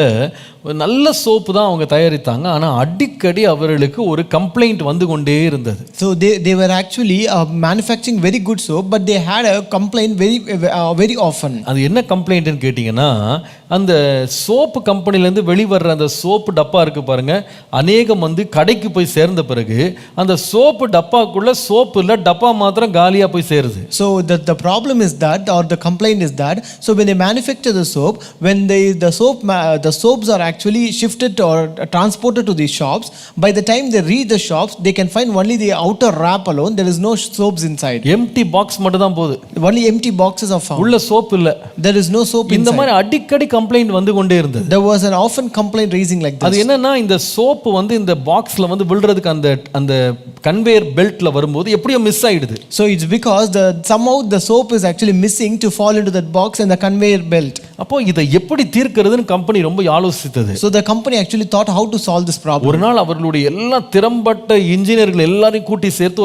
A: நல்ல சோப்பு தான் அவங்க தயாரித்தாங்க. ஆனா அடிக்கடி அவர்களுக்கு ஒரு கம்ப்ளைண்ட் வந்து கொண்டே இருந்தது.
B: So they were actually manufacturing very good soap, but they had a complaint very often.
A: அது என்ன கம்ப்ளைண்ட்னு கேட்டிங்கன்னா, அந்த சோப்பு கம்பெனிலேருந்து வெளிவர்ற அந்த சோப்பு டப்பா இருக்கு பாருங்க, அநேகம் வந்து கடைக்கு போய் சேர்ந்த பிறகு அந்த சோப்பு டப்பாக்குள்ள சோப்பு இல்லை, டப்பா மாத்திரம் காலியா போய் சேருது.
B: So the problem is that, or the complaint is that, so when they manufacture the soap, when the soaps are actually shifted or transported to these shops, by the time they reach the shops, they can find only the outer wrap alone. There is no soaps inside.
A: Empty box மட்டும் தான் போகுது.
B: Only empty boxes are found.
A: உள்ள சோப்பு இல்ல.
B: There is no soap inside.
A: இந்த மாதிரி அடிக்கடி complaint வந்து கொண்டே இருந்தது.
B: There was an often complaint raising like this.
A: அது என்னன்னா, இந்த சோப்பு வந்து இந்த பாக்ஸ்ல வந்து விழுறதுக்கு அந்த கன்வேயர் பெல்ட்ல வரும்போது எப்படியோ மிஸ் ஆயிடுது.
B: So it's because somehow the soap is actually missing to fall into that box and the conveyor belt.
A: அப்போ இதை எப்படி தீர்க்கிறதுன்னு கம்பெனி ரொம்ப யோசித்தது.
B: So the company actually thought how to solve this problem.
A: ஒரு நாள் அவர்களுடைய எல்லா திறம்பட்ட இன்ஜினியர்கள் எல்லாரையும் கூட்டி சேர்த்து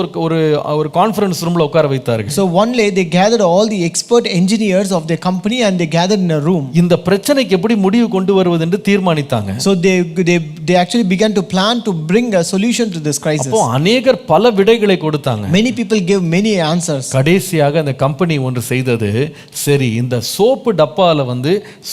A: ஒரு கான்ஃபரன்ஸ் ரூம்ல உட்கார வைத்தார்கள்.
B: So one day they gathered all the expert engineers of their company and they gathered in a room.
A: இந்த பிரச்சனைக்கு எப்படி முடிவு கொண்டு வருவது என்று தீர்மானித்தாங்க.
B: So they actually began to plan to bring a solution to this crisis.
A: அப்போ அநேகர் பல விடைகளை கொடுத்தாங்க.
B: Many people gave many answers.
A: கடைசியாக அந்த கம்பெனி ஒன்று செய்தது, சரி இந்த சோப்பு டப்பால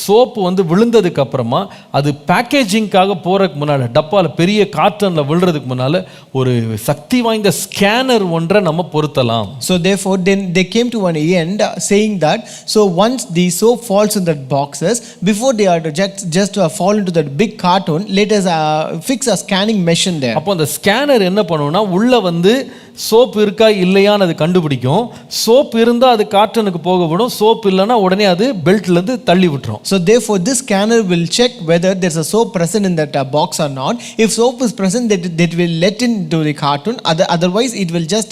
A: சோப்பு விழுந்ததுக்கு அப்புறமா அது பேக்கேஜிங்காக போறதுக்கு முன்னால டப்பால பெரிய கார்ட்டன்ல விழுறதுக்கு முன்னால ஒரு சக்தி வாய்ந்த ஸ்கேனர் ஒன்றை நம்ம பொருத்தலாம்.
B: So therefore then they came to an end saying that so once the soap falls in that boxes, before they are to just fall into that big carton, let us fix a scanning machine there.
A: அப்போ அந்த scanner என்ன பண்ணும்னா உள்ள soap இருக்கா இல்லையான்னு அது கண்டுபிடிக்கும். Soap இருந்தா அது கார்ட்டனுக்கு போக விடும், சோப்பு இல்லைன்னா உடனே அது பெல்ட்ல இருந்து தள்ளி விட்டுரும்.
B: So therefore this scanner will check whether there's a soap present in that box or not. If soap is present, that will let into the carton, otherwise it will just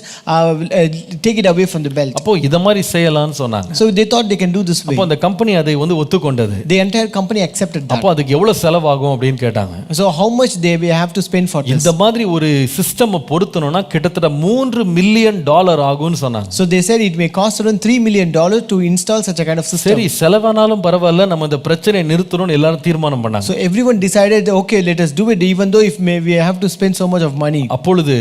B: take it away from the belt.
A: அப்போ இத மாதிரி செய்யலாம்னு சொன்னாங்க.
B: So they thought they can do this way.
A: அப்போ அந்த company அதை ஒத்துக்கொண்டது.
B: The entire company accepted that.
A: அப்போ அதுக்கு எவ்வளவு செலவாகும் அப்படினு கேட்டாங்க.
B: So how much they have to spend for this?
A: இந்த மாதிரி ஒரு சிஸ்டம் பொருத்தணும்னா கிட்டத்தட்ட $3 million ஆகும்னு சொன்னாங்க.
B: So they said it may cost around $3 million to install such a kind of system.
A: சரி செலவானாலும் பரவாயில்லை, நம்ம இந்த பிரச்சனையை நிறுத்தணும்னு எல்லாரும் தீர்மானம் பண்ணாங்க.
B: So everyone decided, okay, let us do it even though if we have to spend so much of money.
A: அப்பொழுது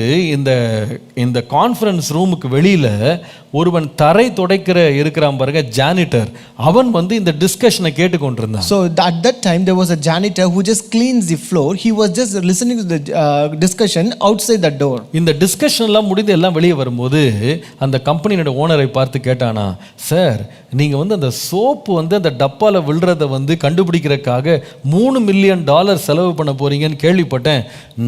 A: இந்த கான்ஃபரன்ஸ் ரூமுக்கு வெளியில ஒருவன் தரை துடைக்கிற இருக்கிறான் பாருங்க, ஜானிட்டர், அவன் இந்த டிஸ்கஷனை கேட்டுக்கொண்டிருந்தான்.
B: So at that time there was a janitor who just cleans the floor. He was just listening to the discussion outside the door.
A: இந்த டிஸ்கஷன் எல்லாம் முடிந்து எல்லாம் வெளியே வரும்போது அந்த கம்பெனியோட ஓனரை பார்த்து கேட்டானா, சார் நீங்க அந்த சோப்பு அந்த டப்பால விழுறத கண்டுபிடிக்கிறதுக்காக $3 million செலவு பண்ண போறீங்கன்னு கேள்விப்பட்டேன்.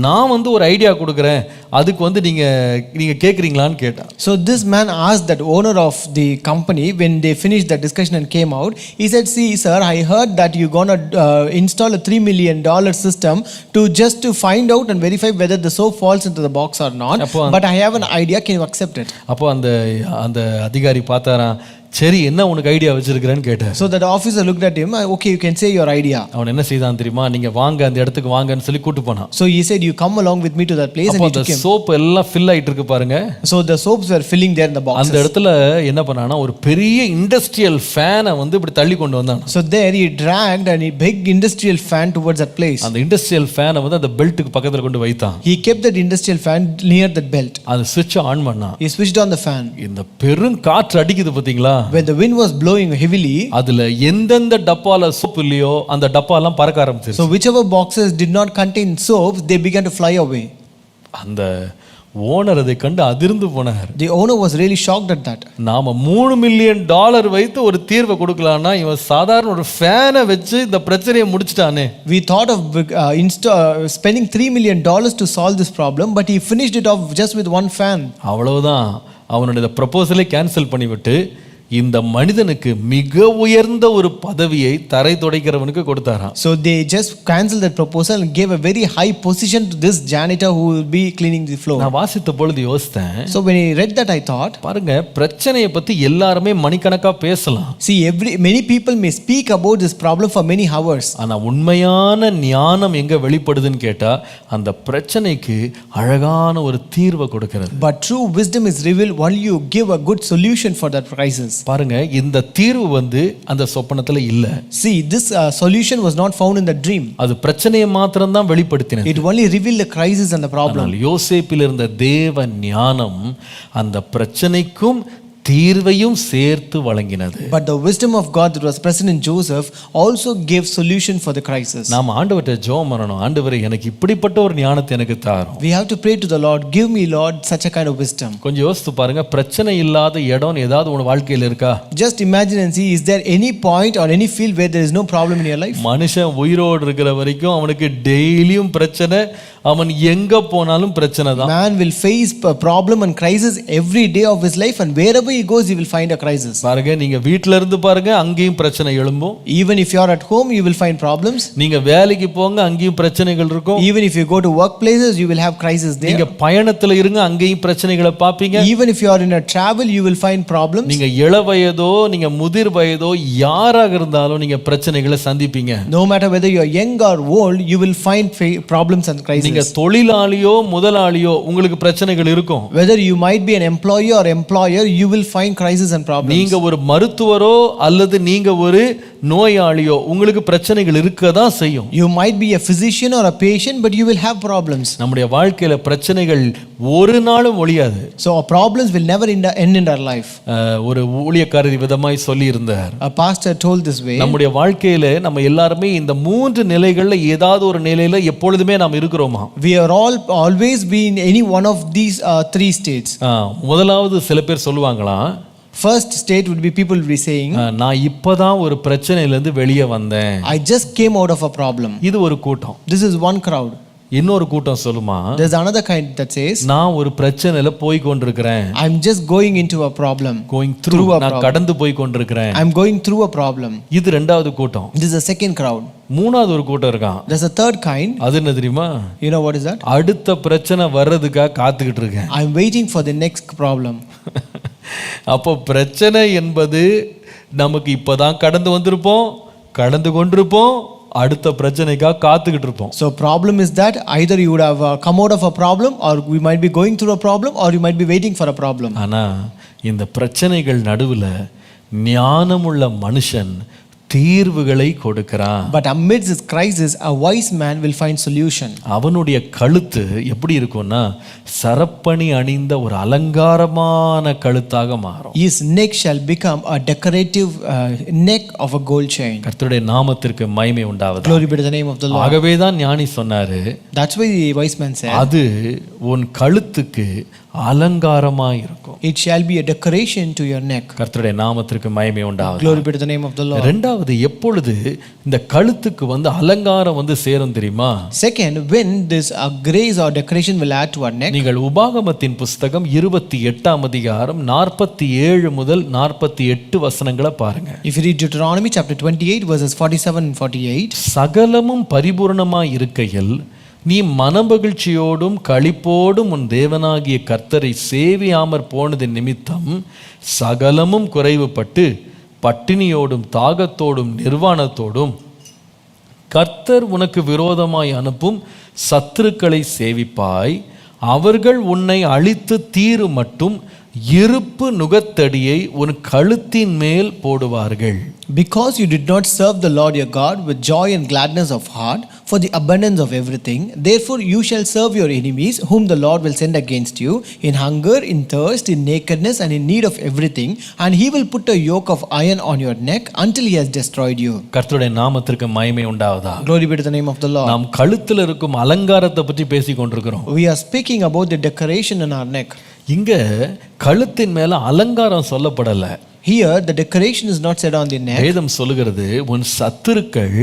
A: நான் ஒரு ஐடியா கொடுக்குறேன், அதுக்கு நீங்க கேக்குறீங்களான்னு கேட்டான்.
B: So this man asked that owner of the company when they finished the discussion and came out, he said, see sir, I heard that you're gonna install a $3 million system to find out and verify whether the soap falls into the box or not, but I have an idea, can you accept it?
A: அப்போ அந்த அதிகாரி பார்த்தாராம், சரி என்ன உனக்கு idea வச்சிருக்கிறேன்னு கேட்டார்.
B: So that officer looked at him, okay, you can say your idea.
A: அவன் என்ன செய்தான் தெரியுமா, நீங்க வாங்க அந்த இடத்துக்கு வாங்கன்னு சொல்லி கூட்டி போனான்.
B: So he said, you come along with me to that place, and he took him.
A: Soap எல்லாம் ஃபில் ஆயிட்டு இருக்கு பாருங்க.
B: So the soaps were filling there in the boxes.
A: அந்த இடத்துல என்ன பண்ணானா, ஒரு பெரிய இண்டஸ்ட்ரியல் ஃபேனை இப்படி தள்ளி கொண்டு வந்தான்.
B: So there he dragged a big industrial fan towards that place.
A: அந்த இண்டஸ்ட்ரியல் ஃபேனை அந்த பெல்ட்டுக்கு பக்கத்துல கொண்டு வைத்தான்.
B: He kept that industrial fan near that belt.
A: அது ஸ்விட்ச் ஆன் பண்ணான்.
B: He switched on the fan.
A: இந்த பெரும் காற்று அடிக்குது பாத்தீங்களா,
B: when the wind was blowing heavily,
A: அதுல எந்தெந்த டப்பால சோப் இல்லையோ அந்த டப்பா எல்லாம் பறக்க ஆரம்பிச்சிருச்சு.
B: So whichever boxes did not contain soap, they began to fly away.
A: அந்த ஓனர் அதை கண்டு அதிர்ந்து போனார்.
B: The owner was really shocked at that.
A: நாம $3 million வைத்து ஒரு தீர்வை கொடுக்கலாம்னா இவன் சாதாரண ஒரு ஃபேனை வச்சு இந்த பிரச்சனையை முடிச்சிட்டானே.
B: We thought of spending $3 million to solve this problem, but he finished it off just with one fan.
A: அவ்வளவுதான், அவனுடைய ப்ரொபோசலை கேன்சல் பண்ணிவிட்டு இந்த மனிதனுக்கு மிக உயர்ந்த ஒரு பதவியை தரை துடைக்கிறவனுக்கு கொடுத்தாராம்.
B: So they just canceled that proposal and gave a very high position to this janitor who will be cleaning the floor.
A: நான் வாசித்த பொழுது யோசித்தேன்.
B: So when I read that, I thought,
A: பாருங்க, பிரச்சனையை பத்தி எல்லாரும் மணிக்கணக்கா பேசலாம்.
B: See, many people may speak about this problem for many hours.
A: ஆனா உண்மையான ஞானம் எங்க வெளிப்படுதுன்னு கேட்டா அந்த பிரச்சனைக்கு அழகான ஒரு தீர்வை கொடுக்கிறது.
B: But true wisdom is revealed while you give a good solution for that crisis.
A: பாருங்க, இந்த தீர்வு அந்த சொப்பனத்துல இல்ல.
B: See, this solution was not found in the dream.
A: அது பிரச்சனையை மாத்திரம் தான் வெளிப்படுத்தினது.
B: It only revealed the crisis and the problem.
A: யோசேப்பில் இருந்த தேவ ஞானம் அந்த பிரச்சனைக்கும் தீர்வையும் சேர்த்து வழங்கினது.
B: But the wisdom of God that was present in Joseph also gave solution for the crisis.
A: நாம் ஆண்டவர்ட்ட ஜெபம் பண்ணணும், ஆண்டவரே எனக்கு இப்படிப்பட்ட ஒரு ஞானத்தை எனக்கு தாரும்.
B: We have to pray to the Lord, give me Lord such a kind of wisdom.
A: கொஞ்சம் யோசித்து பாருங்க, பிரச்சனை இல்லாத இடம் ஏதாவது உங்க வாழ்க்கையில இருக்கா?
B: Just imagine and see, is there any point or any field where there is no problem in your life?
A: மனுஷன் உயிரோடு இருக்கிற வரைக்கும் அவனுக்கு டெய்லியும் பிரச்சனை, அவன் எங்க போனாலும் பிரச்சனை தான்.
B: Man will face a problem and crisis every day of his life, and wherever wherever he goes, he will find a crisis.
A: பாருங்க, நீங்க வீட்ல இருந்து பாருங்க, அங்கேயும் பிரச்சனை எழும்பும்.
B: Even if you are at home, you will find problems.
A: நீங்க வேலைக்கு போங்க, அங்கேயும் பிரச்சனைகள் இருக்கும்.
B: Even if you go to workplaces, you will have crisis there.
A: நீங்க பயணத்துல இருங்க, அங்கேயும் பிரச்சனைகளை பாப்பீங்க.
B: Even if you are in a travel, you will find problems.
A: நீங்க இள வயதோ நீங்க முதிர் வயதோ யாராக இருந்தாலும் நீங்க பிரச்சனைகளை சந்திப்பீங்க.
B: No matter whether you are young or old, you will find problems and crises.
A: நீங்க தொழிலாளியோ முதலாளியோ உங்களுக்கு பிரச்சனைகள் இருக்கும்.
B: Whether you might be an employee or employer, you will find crises and problems.
A: நீங்க ஒரு மருத்துவரோ அல்லது நீங்க ஒரு நோயாளியோ உங்களுக்கு பிரச்சனைகள் இருக்கதான் செய்யும்.
B: You might be a physician or a patient, but you will have problems.
A: நம்முடைய வாழ்க்கையில பிரச்சனைகள் ஒரு நாளும் ஒழியாது.
B: So our problems will never end in our life.
A: ஒரு ஊழியக்காரர் விதமாய் சொல்லி இருந்தார்.
B: A pastor told this way.
A: நம்முடைய வாழ்க்கையில நம்ம எல்லாருமே இந்த மூன்று நிலைகள்ல ஏதாவது ஒரு நிலையில எப்பொழுதுமே நாம் இருக்கிறோமா?
B: We are all always be in any one of these three states.
A: முதலாவது சில பேர் சொல்லுவாங்களா,
B: First state would be people will be saying,
A: நான் இப்பதான் ஒரு பிரச்சனையில இருந்து வெளியே வந்தேன்.
B: I just came out of a problem.
A: இது ஒரு கூட்டம்.
B: This is one crowd.
A: இன்னொரு கூட்டம் சொல்லுமா,
B: There's another kind that says,
A: நான் ஒரு பிரச்சனையில போய் கொண்டிருக்கிறேன்.
B: I'm just going into a problem.
A: Going through நான் கடந்து போய் கொண்டிருக்கிறேன்.
B: I'm going through a problem.
A: இது ரெண்டாவது கூட்டம்.
B: This is a second crowd.
A: மூணாவது ஒரு கூட்டம் இருக்கான்.
B: There's a third kind.
A: அது என்ன தெரியுமா?
B: You know what is that?
A: அடுத்த பிரச்சனை வர்றதுக்காக காத்துக்கிட்டு இருக்கேன்.
B: I'm waiting for the next problem.
A: அப்போ பிரச்சனை என்பது நமக்கு இப்பதான் கடந்து வந்திருப்போம், கடந்து கொண்டிருப்போம், அடுத்த பிரச்சனைக்காக காத்துக்கிட்டு இருப்போம்.
B: So problem is that either you would have come out of a problem, or we might be going through a problem, or you might be waiting for a problem.
A: ஆனா இந்த பிரச்சனைகள் நடுவுல ஞானமுள்ள மனுஷன் தீர்வுகளை கொடுக்கிறான்.
B: But amidst this crisis, a wise man will find solution.
A: அவனுடைய கழுத்து எப்படி இருக்கும்னா சரப்பணி அணிந்த ஒரு அலங்காரமான கழுத்தாக மாறும்.
B: His neck shall become a decorative neck of a gold chain.
A: கர்த்தருடைய நாமத்திற்கு மகிமை உண்டாவதாக.
B: Glory be to the name of the Lord.
A: ஆகவே தான் ஞானி சொன்னாரு,
B: That's why the wise man said,
A: அது உன் கழுத்துக்கு அலங்காரமா இருக்கும்.
B: It shall be a decoration to your neck.
A: கர்த்தருடைய நாமத்திற்கு மகிமை உண்டாவதாக.
B: Glory be to the name of the Lord.
A: இரண்டாவது, எப்பொழுது இந்த கழுத்துக்கு அலங்காரம் சேரும் தெரியுமா?
B: Second, when this grace or decoration will add to our neck.
A: நீங்கள் உபாகமத்தின் புஸ்தகம் 28ஆம் அதிகாரம் 47 முதல் 48 வசனங்களை பாருங்க.
B: If you read Deuteronomy chapter 28 verses 47 and 48,
A: சகலமும் பரிபூரணமாய் இருக்கையில் நீ மனமகிழ்ச்சியோடும் களிப்போடும் உன் தேவனாகிய கர்த்தரை சேவியாமற் போனது நிமித்தம் சகலமும் குறைவுபட்டு பட்டினியோடும் தாகத்தோடும் நிர்வாணத்தோடும் கர்த்தர் உனக்கு விரோதமாய் அனுப்பும் சத்துருக்களை சேவிப்பாய். அவர்கள் உன்னை அழித்து தீரு மட்டும் இருப்பு நுகத்தடியை உன் கழுத்தின் மேல் போடுவார்கள்.
B: Because you did not serve the Lord your God with joy and gladness of heart for the abundance of everything, therefore you shall serve your enemies whom the Lord will send against you in hunger, in thirst, in nakedness and in need of everything, and he will put a yoke of iron on your neck until he has destroyed you.
A: கர்த்தருடைய நாமத்திற்கு மகிமை உண்டாவதாக.
B: Glory be to the name of the Lord.
A: நாம் கழுத்தில் இருக்கும் அலங்காரத்தை பற்றி பேசிக் கொண்டிருக்கிறோம்.
B: We are speaking about the decoration in our neck.
A: இங்க கழுத்தின் மேல அலங்காரம் சொல்லப்படல.
B: Here the decoration is not said on the neck.
A: வேதம் சொல்லுகிறது, உன் சத்துருக்கள்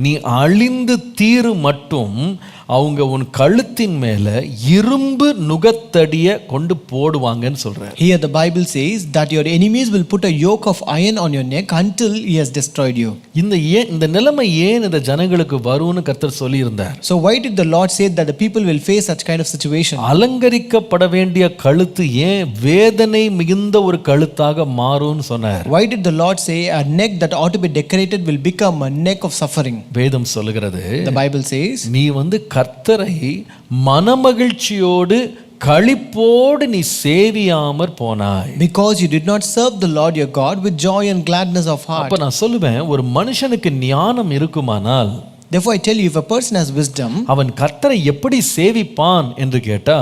A: நீ அழிந்து தீரு மட்டும் அவங்க உன் கழுத்தின் மேல இரும்பு நுகத்தடிய கொண்டு போடுவாங்கன்னு சொல்றாரு.
B: Here the Bible says that your enemies will put a yoke of iron on your neck until he has destroyed you.
A: இந்த நிலைமை ஏன் இந்த ஜனங்களுக்கு வரும்னு கர்த்தர் சொல்லி இருந்தார்.
B: So why did the Lord say that the people will face such kind of situation?
A: அலங்கரிக்கப்பட வேண்டிய கழுத்து ஏன் வேதனை மிகுந்த ஒரு கழுத்தாக மாறும்னு சொன்னார்.
B: Why did the Lord say a neck that ought to be decorated will become a neck of suffering?
A: வேதம் சொல்லுகிறது,
B: The Bible says,
A: நீ கர்த்தரை மனமகிழ்ச்சியோடு களிப்போடு நீ சேவியாமற் போனாய்.
B: Because you did not serve the Lord your God with joy and gladness of heart.
A: அப்ப நான் சொல்லுவேன், ஒரு மனுஷனுக்கு ஞானம் இருக்குமானால்,
B: Therefore I tell you, if a person has wisdom,
A: அவன் கர்த்தரை எப்படி சேவிப்பான் என்று கேட்டா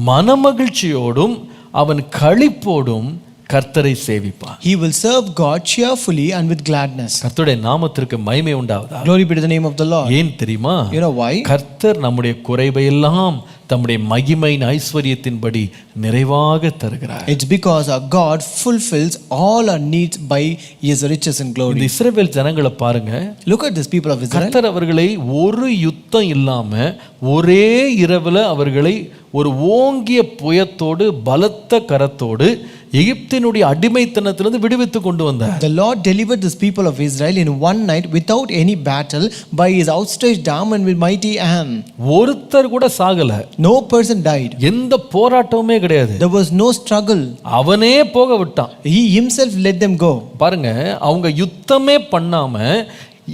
A: மனமகிழ்ச்சியோடும் அவன் களிப்போடும் கர்த்தரை சேவிப்பான்.
B: He will serve God cheerfully and with gladness.
A: கர்த்தருடைய நாமத்திற்கு மகிமை உண்டாவதாக.
B: Glory be to the name of the Lord.
A: ஏன் தெரியுமா?
B: You know why?
A: கர்த்தர் நம்முடைய குறைவையெல்லாம் தம்முடைய மகிமையின் ஐஸ்வரியத்தின்படி நிறைவாக தருகிறார்.
B: It's because our God fulfills all our needs by his riches and glory.
A: இந்த இஸ்ரவேல் ஜனங்களை பாருங்க.
B: Look at these people of Israel.
A: கர்த்தர் அவர்களை ஒரு யுத்தம் இல்லாம ஒரே இரவுல அவர்களை ஒரு ஓங்கிய புயத்தோடு பலத்த கரத்தோடு எகிப்தினுடைய அடிமைத்தனத்திலிருந்து விடுவித்து கொண்டு வந்தார்.
B: The Lord delivered this people of Israel in one night without any battle by his outstretched arm and with mighty hand.
A: ஒருத்தர் கூட சாகல.
B: No person died.
A: எந்த போராட்டமுமே கிடையாது.
B: There was no struggle.
A: அவனே போக விட்டான்.
B: He himself let them go.
A: பாருங்க, அவங்க யுத்தமே பண்ணாம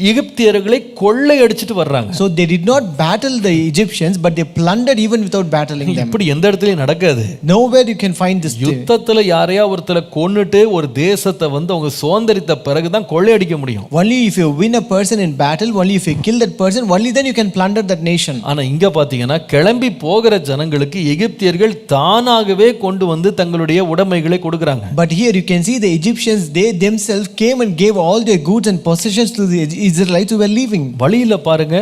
A: எகிப்தியர்களை கொள்ளை அடிச்சிட்டு வர்றாங்க.
B: So they did not battle the Egyptians, but they plundered even without battling them.
A: இப்படி எந்த இடத்துலயும் நடக்காது.
B: Nowhere you can find this.
A: யுத்தத்துல யாரையா ஒருத்தரை கொன்னுட்டு ஒரு தேசத்தை அவங்க சுதந்திரித்த பிறகுதான் கொள்ளையடிக்க முடியும்.
B: Only if you win a person in battle, only if you kill that person, only then you can plunder that nation.
A: ஆனா இங்க பாத்தீங்கன்னா கிளம்பி போகிற ஜனங்களுக்கு எகிப்தியர்கள் தானாகவே கொண்டு வந்து தங்களுடைய உடைமைகளை கொடுக்கறாங்க.
B: But here you can see the Egyptians, they themselves came and gave all their goods and possessions to the Israelites who were leaving.
A: வழியில பாருங்க,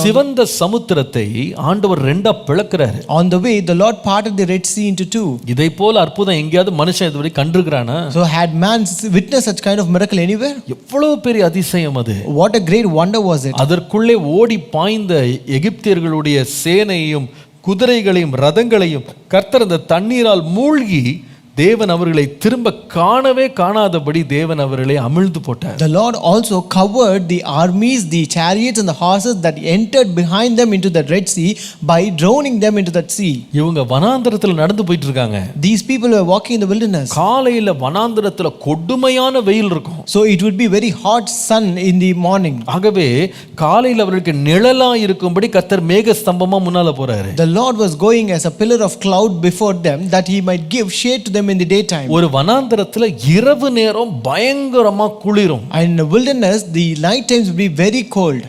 A: சிவந்த சமுத்திரத்தை ஆண்டவர் ரெண்டா பிளக்குறாரு.
B: On the way the Lord parted the Red Sea into two.
A: இதை போல அற்புதம் எங்கேயாவது மனுஷன் இதுவரை கண்டிருக்கிறானா?
B: So had man witnessed such kind of miracle anywhere?
A: எவ்வளவு பெரிய அதிசயம் அது.
B: What a great wonder was it.
A: அதற்குள்ளே ஓடி பாய்ந்த எகிப்தியர்களுடைய சேனையையும் குதிரைகளையும் ரதங்களையும் கர்த்தர் அந்த தண்ணீரால் மூழ்கி தேவன் அவர்களை திரும்ப காணவே காணாதபடி தேவன் அவர்களை அமிழ்ந்து போட்டார்.
B: The Lord also covered the armies, the chariots and the horses that entered behind them into the Red Sea by drowning them into that sea.
A: இவங்க வனாந்தரத்துல நடந்து போயிட்டு இருக்காங்க.
B: These people were walking in the wilderness.
A: காலையில வனாந்தரத்துல கொடுமையான வெயில் இருக்கும்.
B: So it would be very hot sun in the morning.
A: ஆகவே காலையில அவர்களுக்கு நிழலா இருக்கும்படி கர்த்தர் மேக ஸ்தம்பமா முன்னால போறாரு.
B: The Lord was going as a pillar of cloud before them that he might give shade to them in the daytime.
A: ஒரு வனாந்தரத்துல இரவு நேரம் பயங்கரமா குளிரும்.
B: And in the wilderness the night times will be very cold.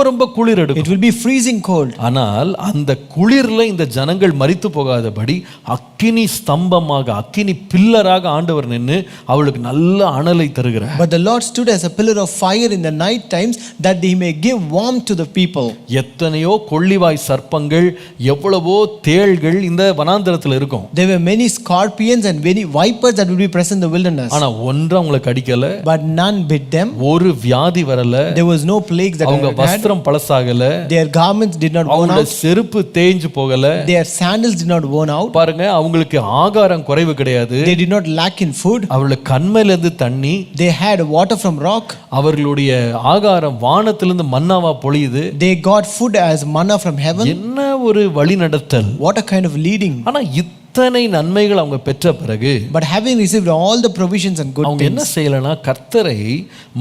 A: ரொம்ப குளிர்
B: It
A: எடுக்கும்.
B: will be freezing cold.
A: ஆனால் அந்த குளிர்ல இந்த ஜனங்கள் மரித்து போகாதபடி அக்கினி ஸ்தம்பமாக அக்கினி பில்லராக ஆண்டவர் நின்னு அவளுக்கு நல்ல அனலை தருகிறார்.
B: But the Lord stood as a pillar of fire in the night times that he may give warmth to the people.
A: எத்தனையோ கொள்ளிவாய் சர்ப்பங்கள் எவ்வளவோ தேள்கள் இந்த வனாந்தரத்துல இருக்கும்.
B: There were many scorpions and many vipers that would be present in the wilderness.
A: ஆனா ஒன்றும் அவங்களை கடிக்கல.
B: But none bit them.
A: ஒரு வியாதி வரல.
B: There was no plagues that
A: அவங்க
B: they had.
A: வஸ்திரம் பழசாகல.
B: Their garments did not worn
A: அவங்களோட
B: out.
A: செருப்பு தேஞ்சு போகல.
B: Their sandals did not worn out.
A: பாருங்க, அவங்களுக்கு ஆகாரம் குறைவு கிடையாது.
B: They did not lack in food.
A: அவர்களுக்கு கண்மையில இருந்து தண்ணி.
B: They had water from rock.
A: அவர்களுடைய ஆகாரம் வானத்திலிருந்து மன்னாவா பொழியுது.
B: They got food as manna from heaven.
A: என்ன ஒரு வழி நடத்தல்.
B: What a kind of leading.
A: ஆனா இத்தனை நன்மைகள் அவங்க பெற்ற பிறகு
B: But having received all the provisions and good
A: அவங்க என்ன
B: things,
A: செய்யலனா கர்த்தரை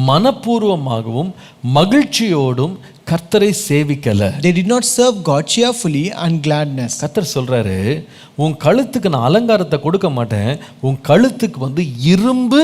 A: மனப்பூர்வமாகவும் மகிழ்ச்சியோடும் கர்த்தரை சேவிக்கல.
B: they did not serve God cheerfully and gladness.
A: கர்த்தர் சொல்றாரு, உன் கழுத்துக்கு நான் அலங்காரத்தை கொடுக்க மாட்டேன், உன் கழுத்துக்கு இரும்பு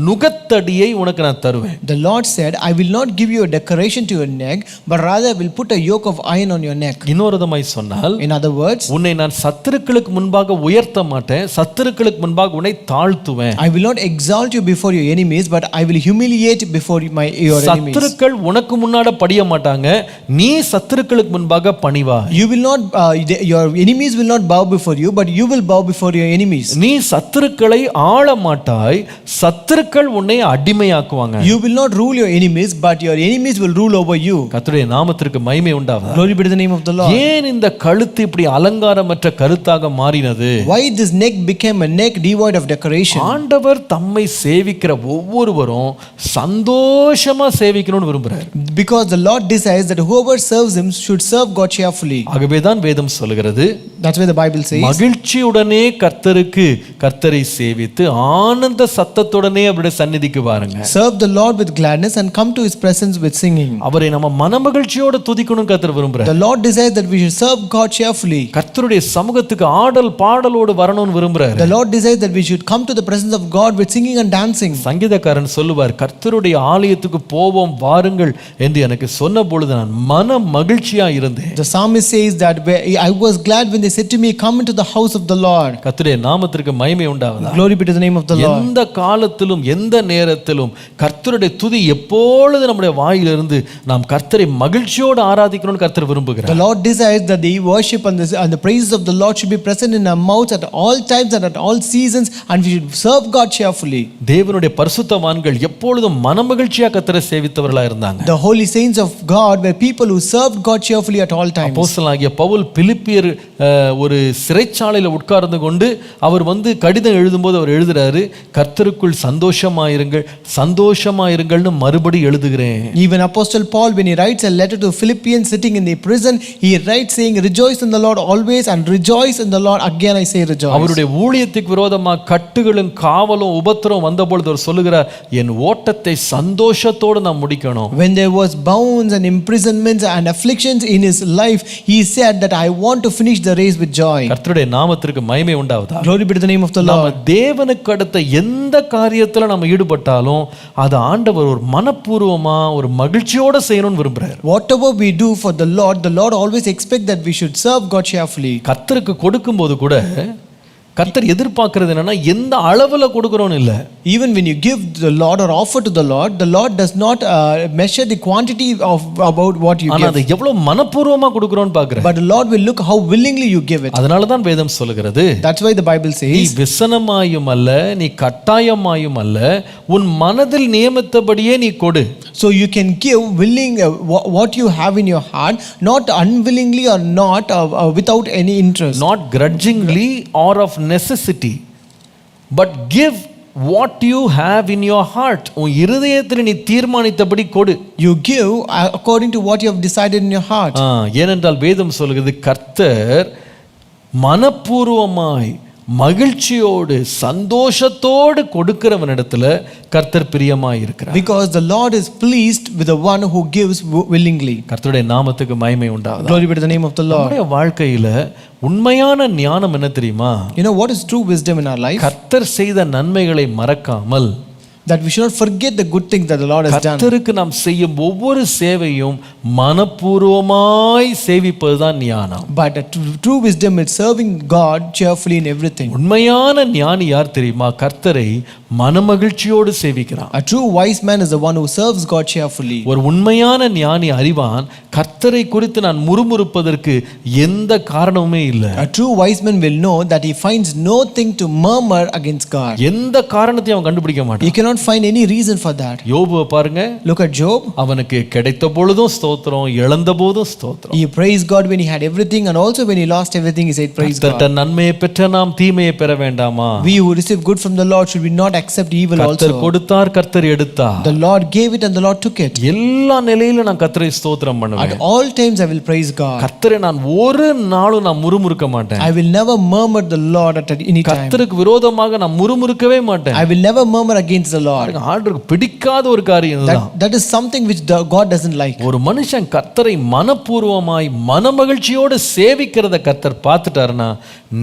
A: நுகத்தடியை உனக்கு நான் தருவேன்.
B: The Lord said, I will not give you a decoration to your neck, but rather I will put a yoke of iron on your neck.
A: இன்னொரு விதமாய் சொன்னால்,
B: In other words,
A: உன்னை நான் சத்துருக்களுக்கு முன்பாக உயர்த்த மாட்டேன், சத்துருக்களுக்கு முன்பாக உன்னை தாழ்த்துவேன்.
B: I will not exalt you before your enemies, but I will humiliate before your enemies.
A: சத்துருக்கள் உனக்கு முன்னாடி படிய மாட்டாங்க, நீ சத்துருக்களுக்கு முன்பாக பணிவாய்.
B: You will not your enemies will not bow before you, but you will bow before your enemies.
A: நீ சத்துருக்களை ஆள மாட்டாய், சத்துருக்கள் உன்னை அடிமையாக்குவாங்க.
B: You will not rule your enemies, but your enemies will rule over you.
A: கர்த்தருடைய நாமத்திற்கு மகிமை உண்டாவதாக.
B: Glory be to the name of the Lord.
A: ஏன் இந்த கழுத்து இப்படி அலங்காரமற்ற கருத்தாக மாறினது?
B: Why this neck became a neck devoid of decoration?
A: ஆண்டவர் தம்மை சேவிக்கிற ஒவ்வொருவரும் சந்தோஷமா சேவிக்கணும்னு விரும்புறார்.
B: Because the Lord desires that whoever serves him should serve God cheerfully.
A: ஆகவேதான் வேதம் சொல்கிறது,
B: That's why the Bible says,
A: மகிழ்ச்சியுடனே கர்த்தரை சேவித்து ஆனந்த சத்தத்துடனே அவருடைய சந்நிதிக்கு வாருங்க.
B: serve the Lord with gladness and come to his presence with singing.
A: அவரை நம்ம மனமகிழ்ச்சியோட துதிக்கணும் கர்த்தர் விரும்புறார்.
B: The Lord desires that we should serve God cheerfully.
A: கர்த்தருடைய சமூகத்துக்கு ஆடல் பாடலோடு வரணும்னு விரும்புறார்.
B: The Lord desires that we should come to the presence of God with singing and dancing.
A: சங்கீதக்காரன் சொல்லுவார், கர்த்தருடைய ஆலயத்துக்கு போவோம் வாருங்கள் என்று எனக்கு சொன்ன பொழுது நான் மன மகிழ்ச்சியா இருந்தேன்.
B: The psalmist says that I was glad when they said to me, come into the house of the Lord.
A: கர்த்தருடைய நாமத்திற்கு மகிமை உண்டாவதாக.
B: Glory be to the name of the Lord.
A: எந்த காலத்திலும் எந்த நேரத்திலும் கர்த்தருடைய துதி எப்பொழுது நம்முடைய வாயிலிருந்து நாம் கர்த்தரை மகிழ்ச்சியோடு ஆராதிக்கணும்னு கர்த்தர் விரும்புகிறார்.
B: The Lord desires that the worship and the praises of the Lord should be present in our mouths at all times and at all seasons, and we should serve God cheerfully.
A: தேவனுடைய பரிசுத்தவான்கள் எப்பொழுதும் மனமகிழ்ச்சியா கர்த்தரை சேவித்தவர்களா இருந்தாங்க.
B: The holy saints of God were people who served God cheerfully at all times.
A: அப்போஸ்தலனாகிய பவுல் பிலிப்பியர் ஒரு சிறைச்சாலையில உட்கார்ந்து கொண்டு அவர் கடிதம் எழுதும்போது அவர் எழுதுறாரு, கர்த்தருக்குள் சந்தோஷமாயிருங்கள்னு மறுபடி எழுதுகிறேன்.
B: Even Apostle Paul, when he writes a letter to Philippians sitting in the prison, he writes saying, rejoice in the Lord always, and rejoice in the Lord again I say rejoice.
A: அவருடைய ஊழியத்துக்கு விரோதமாக கட்டுகளும் காவலும் உபத்திரவம் வந்தபொழுது அவர் சொல்லுகிறார், என் ஓட்டத்தை சந்தோஷத்தோடு நான் முடிக்கணும்.
B: When there was bounds and imprisonments and afflictions in his life, he said that I want to finish the race with joy.
A: கர்த்தருடைய நாமத்திற்கு மகிமை உண்டாவதாக.
B: Glory be to the name of the Lord.
A: தேவனுக்கு அடுத்த எந்த காரியத்துல நம்ம ஈடுபட்டாலும் அது ஆண்டவர் ஒரு மனப்பூர்வமா ஒரு மகிழ்ச்சியோட செய்யணும்னு விரும்புறார்.
B: Whatever we do for the Lord always expects that we should serve God cheerfully.
A: கர்த்தருக்கு கொடுக்கும்போது கூட கர்த்தர் எதிர்பார்க்கிறது என்னன்னா எந்த அளவுல கொடுக்கறோம்னு இல்ல.
B: Even when you give the Lord or offer to the Lord does not measure the quantity of about what you
A: ஆனா
B: give.
A: அது எவ்வளவு மனப்பூர்வமா கொடுக்கறோம்னு பார்க்கறார்.
B: But the Lord will look how willingly you give it.
A: அதனால தான் வேதம் சொல்லுகிறது,
B: That's why the Bible
A: நீ
B: says,
A: விசனமாயும் அல்ல நீ கட்டாயமாயும் அல்ல உன் மனதில் நியமித்தபடியே நீ கொடு.
B: so you can give willing what you have in your heart, not unwillingly or not without any interest.
A: Not grudgingly or of necessity, but give what you have in your heart. உன் இருதயத்தில் நீ தீர்மானித்தபடி கொடு.
B: You give according to what you have decided in your heart.
A: ஏனென்றால் வேதம் சொல்கிறது, கர்த்தர் மனப்பூர்வமாய் மகிழ்ச்சியோடு சந்தோஷத்தோடு கொடுக்கிறவனிடத்துல கர்த்தர் பிரியமாய் இருக்கிறார்.
B: Because the Lord is pleased with the one who gives willingly.
A: கர்த்தருடைய நாமத்துக்கு மகிமை உண்டாவதாக.
B: Glory be to the name of the Lord.
A: நம்முடைய வாழ்க்கையில உண்மையான ஞானம் என்ன தெரியுமா?
B: You know what is true wisdom in our life?
A: கர்த்தர் செய்த நன்மைகளை மறக்காமல்,
B: that we should not forget the good things that the Lord has done.
A: கர்த்தருக்கு நாம் செய்யும் ஒவ்வொரு சேவையும் மனப்பூர்வமாய் சேவிப்பதுதான் ஞானம்.
B: But true wisdom is serving God cheerfully in everything.
A: உண்மையான ஞானி யார் தெரியுமா? கர்த்தரை மனமகிழ்ச்சியோடு சேவிக்கிறான்.
B: A true wise man is the one who serves God cheerfully.
A: ஒரு உண்மையான ஞானி அறிவான், கர்த்தரை குறித்து நான் முறுமுறுப்பதற்கு எந்த காரணமுமே இல்லை.
B: A true wise man will know that he finds nothing to murmur against God.
A: எந்த காரணத்தையும் அவன் கண்டுபிடிக்க மாட்டான்.
B: He cannot find any reason for that.
A: யோபுவை பாருங்க.
B: Look at Job.
A: அவனுக்கு கிடைத்த பொழுதும் ஸ்தோத்திரம், இழந்த போதும் ஸ்தோத்திரம்.
B: He praised God when he had everything, and also when he lost everything he said praise God.
A: நன்மையை பெற்ற நாம் தீமையை பெற வேண்டாமா?
B: We who receive good from the Lord, should we not accept evil also?
A: கர்த்தர் கொடுத்தார், கர்த்தர் எடுத்தார்.
B: The Lord gave it and the Lord took it.
A: எல்லா நிலையிலும் நான் கர்த்தரை ஸ்தோத்திரம் பண்ணுவேன்.
B: At all times I will praise God.
A: கர்த்தரை நான் ஒரு நாளும் நான் முறுமுறுக்க மாட்டேன்.
B: I will never murmur the Lord at any time.
A: கர்த்தருக்கு விரோதமாக நான் முறுமுறுக்கவே மாட்டேன்.
B: I will never murmur against the Lord.
A: ஆண்டவருக்கு பிடிக்காத ஒரு காரியம் இதுதான்.
B: That is something which God doesn't like.
A: ஒரு மனுஷன் கர்த்தரை மனப்பூர்வமாய் மனமகிழ்ச்சியோடு சேவிக்கிறத கர்த்தர் பார்த்துட்டாருன்னா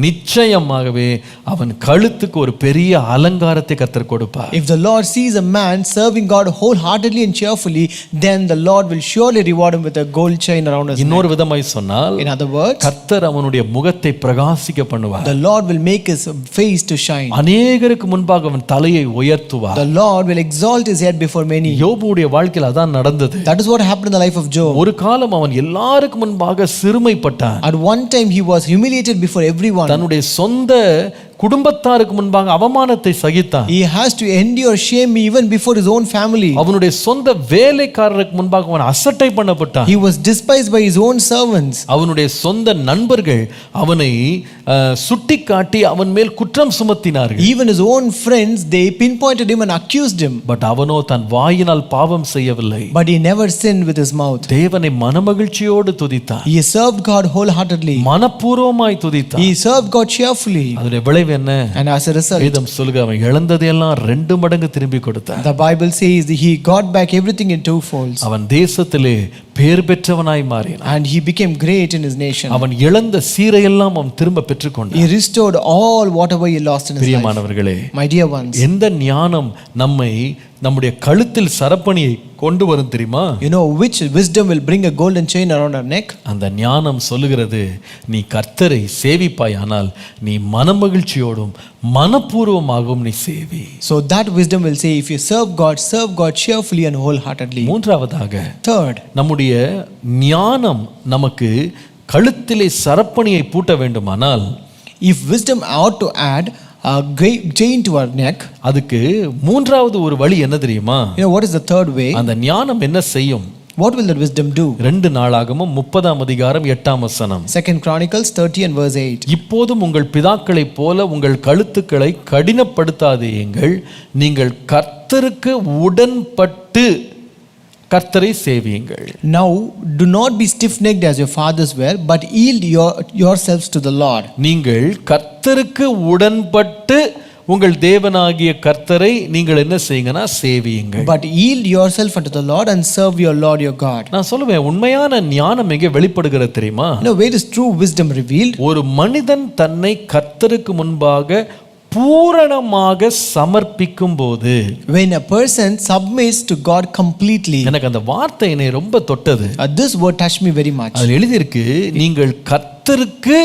A: நிச்சயமாகவே அவன் கழுத்துக்கு ஒரு பெரிய அலங்காரத்தை கர்த்தர் கொடுப்பார்.
B: If the Lord sees a man serving God wholeheartedly and cheerfully, then the Lord will surely reward him with a gold chain around his neck.
A: இன்னொரு விதமாய் சொன்னால்,
B: in other words,
A: கர்த்தர் அவனுடைய முகத்தை பிரகாசிக்க பண்ணுவார்.
B: the Lord will make his face to shine.
A: அநேகருக்கு முன்பாக அவன் தலையை உயர்த்துவார்.
B: The Lord will exalt his head before many.
A: யோபுடைய வாழ்க்கையில் அதான் நடந்தது.
B: That is what happened in the life of Job.
A: ஒரு காலம் அவன் எல்லாருக்கு முன்பாக சிறுமைப்பட்டான்.
B: At one time he was humiliated before everyone.
A: தன்னுடைய சொந்த குடும்பத்தாருக்கு முன்பாக அவமானத்தை சகித்தான்.
B: He has to endure shame even before his own family.
A: அவனுடைய சொந்த வேலைக்காரருக்கு முன்பாக அவன் அசட்டை பண்ணப்பட்டான்.
B: He was despised by his own servants.
A: அவனுடைய சொந்த நண்பர்கள் அவனை சுட்டிக்காட்டி அவன் மேல் குற்றம் சுமத்தினார்கள்.
B: Even his own friends, they pinpointed him and accused him.
A: But அவனோ தன் வாயினால் பாவம் செய்யவில்லை.
B: But he never sinned with his mouth.
A: தேவனை மனமகிழ்ச்சியோடு துதித்தான்.
B: He served God wholeheartedly.
A: மனப்பூர்வமாய் துதித்தான்.
B: He served God cheerfully.
A: அதனுடைய விளைவு என்ன?
B: And as a result,
A: வேதம் சொல்லுகிறது, அவன் இழந்ததையெல்லாம் 2 மடங்கு திருப்பி கொடுத்தான்.
B: the Bible says that he got back everything in 2 folds.
A: அவன் தேசத்திலே பேர் பெற்றவனாய் மாறினான்.
B: And he became great in his nation.
A: அவன் இழந்த சீரையெல்லாம் அவன் திரும்ப பெற்றுக்கொண்டான்.
B: He restored all whatever he lost in his life.
A: பிரியமானவர்களே,
B: My dear ones,
A: எந்த ஞானம் நம்மை நம்முடைய கழுத்தில் சரப்பணியை கொண்டு வரும் தெரியுமா?
B: You know which wisdom will bring a golden chain around our neck?
A: அந்த ஞானம் சொல்லுகிறது, நீ கர்த்தரை சேவிப்பாயானால் நீ மனமகிழ்ச்சியோடும் மனப்பூர்வமாகவும் நீ சேவி.
B: So that wisdom will say, if you serve God cheerfully and wholeheartedly.
A: மூன்றாவதாக,
B: Third,
A: நம்முடைய ஞானம் நமக்கு கழுத்திலே சரப்பணியை பூட்ட வேண்டுமானால்,
B: if wisdom ought to add a great chain to our neck,
A: அதுக்கு மூன்றாவது ஒரு வழி என்ன தெரியுமா?
B: you know what is the third way?
A: அந்த ஞானம் என்ன செய்யும்?
B: What will that wisdom do?
A: 2 நாளாகமம் 30:8.
B: 2 Chronicles 30 and verse 8.
A: இப்போதும் உங்கள் பிதாக்களைப் போல உங்கள் கழுத்துக்களை கடினப்படுத்தாதேயுங்கள், நீங்கள் கர்த்தருக்கு உடன்பட்டு கர்த்தரை சேவியுங்கள்.
B: Now do not be stiff-necked as your fathers were, but yield yourselves to the Lord.
A: நீங்கள் கர்த்தருக்கு உடன்பட்டு உங்கள் தேவனாகிய கர்த்தரை நீங்கள் என்ன செய்யுங்கன்னா சேவியுங்கள்.
B: But yield yourself unto the Lord and serve your Lord your God.
A: நான் சொல்லுவேன், உண்மையான ஞானம் எங்கே வெளிப்படுகிறது தெரியுமா?
B: You know where is true wisdom revealed?
A: ஒரு மனிதன் தன்னை கர்த்தருக்கு முன்பாக பூரணமாக சமர்ப்பிக்கும் போது,
B: When a person submits to God completely.
A: எனக்கு அந்த வார்த்தை என்னை ரொம்ப தொட்டது.
B: This word touched me very much.
A: அதில் எழுதியிருக்கு, நீங்கள் கர்த்தருக்கு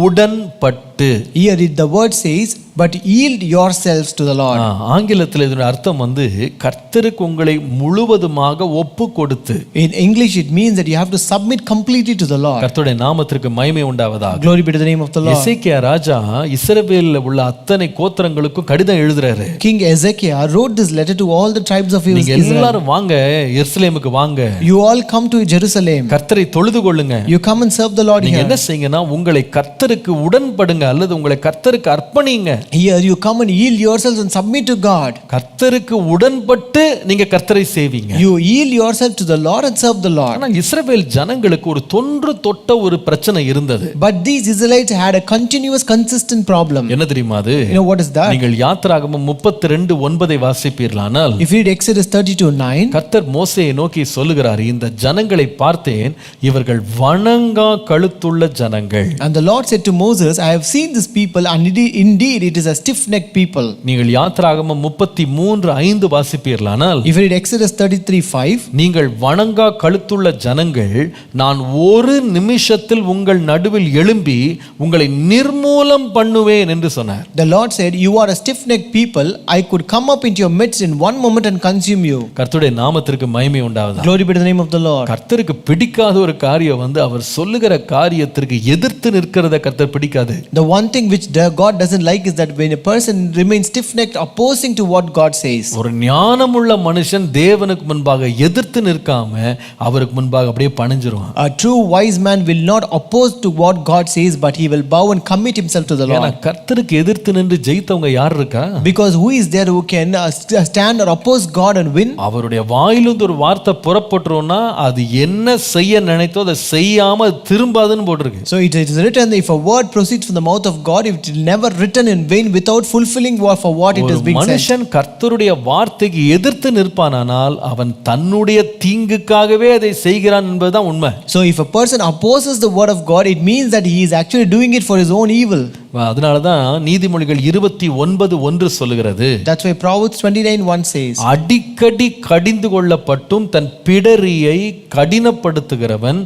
A: உடன்பட்டு.
B: Here the word says, but yield yourselves to the Lord.
A: ஆங்கிலத்தில் இதனுடைய அர்த்தம் கர்த்தருக்கு உங்களை முழுவதுமாக ஒப்பு கொடுத்து.
B: In English it means that you have to submit completely to the Lord.
A: கர்த்தருடைய நாமத்திற்கு மகிமை உண்டாவதாக.
B: Glory be to the name of the Lord.
A: எசேக்கியா ராஜா இஸ்ரவேலில் உள்ள அத்தனை கோத்திரங்களுக்கும் கடிதம் எழுதுறாரு.
B: King Ezekiel wrote this letter to all the tribes of
A: நீங்க
B: Israel.
A: எல்லாரும் வாங்க, எருசலேமுக்கு வாங்க.
B: You all come to Jerusalem.
A: கர்த்தரை தொழுது கொள்ளுங்க.
B: You come and serve the Lord
A: நீங்க
B: here.
A: என்ன செய்யுங்கன்னா, உங்களை கர்த்தருக்கு உடன்படுங்க அல்லது உங்களை கர்த்தருக்கு அர்ப்பணிங்க.
B: Here you come and yield yourselves and submit to God.
A: கர்த்தருக்கு உடன்பட்டு நீங்க கர்த்தரை சேவிங்க.
B: You yield yourself to the Lord and serve the Lord.
A: ஆனா இஸ்ரவேல் ஜனங்களுக்கு ஒரு தொன்று தொட்ட ஒரு பிரச்சனை இருந்தது.
B: But these Israelites had a continuous consistent problem.
A: என்ன தெரியுமா அது?
B: You know what is that?
A: நீங்கள் யாத்திராகமம் 32:9 வாசிப்பீர்களானால்,
B: If you read Exodus 32:9,
A: கர்த்தர் மோசேயை நோக்கி சொல்லுகிறார், இந்த ஜனங்களை பார்த்தேன், இவர்கள் வணங்கா கழுத்துள்ள ஜனங்கள்.
B: and the Lord said to Moses, I have seen this people and indeed it is a stiff-necked people.
A: நீங்கள் யாத்திராகமம் 33:5 வாசிப்பீர்களானால்,
B: If you read Exodus 33:5,
A: நீங்கள் வணங்கா கழுத்துள்ள ஜனங்கள், நான் ஒரு நிமிஷத்தில் உங்கள் நடுவில் எழும்பி உங்களை நிர்மூலம் பண்ணுவேன் என்று சொன்னார்.
B: the Lord said, you are a stiff-necked people, I could come up into your midst in one moment and consume you.
A: கர்த்தருடைய நாமத்திற்கு மகிமை உண்டாவதாக.
B: Glory be to the name of the Lord.
A: கர்த்தருக்கு பிடிக்காத ஒரு காரியம் அவர் சொல்லுகிற காரியத்திற்கு எதிர்த்து நிற்கிறத கர்த்தர் பிடிக்காது.
B: The one thing which God doesn't like is that when a person remains stiff-necked opposing to what God says.
A: ஒரு ஞானமுள்ள மனுஷன் தேவனுக்கு முன்பாக எதிர்த்து நிற்காம அவருக்கு முன்பாக அப்படியே பணிஞ்சிருவான்.
B: A true wise man will not oppose to what God says, but he will bow and commit himself to the
A: ஏன்னா
B: Lord.
A: கர்த்தருக்கு எதிர்த்து நின்று ஜெயித்தவங்க யார் இருக்கா?
B: Because who is there who can stand or oppose God and win?
A: அவருடைய வாயிலிருந்து ஒரு வார்த்தை புறப்பட்டுரும்னா அது என்ன செய்ய நினைத்தோ அதை செய்யாம திரும்பாதுன்னு போட்டிருக்கு.
B: So it is written, if a word proceeds from the mouth of God, it will never return in vain without fulfilling for what it is being said.
A: மனுஷன் கர்த்தருடைய வார்த்தைக்கு எதிர்த்து நிற்பானால் அவன் தன்னுடைய தீங்குக்காகவே அதை செய்கிறான் என்பதுதான் உண்மை.
B: So if a person opposes the word of God, it means that he is actually doing it for his own evil.
A: அதனாலதான் நீதிமொழிகள் 29:1 சொல்லுகிறது.
B: That's why Proverbs 29:1 says,
A: அடிக்கடி கடிந்து கொள்ளப்பட்டும் தன் பிடரியை கடினப்படுத்துகிறவன்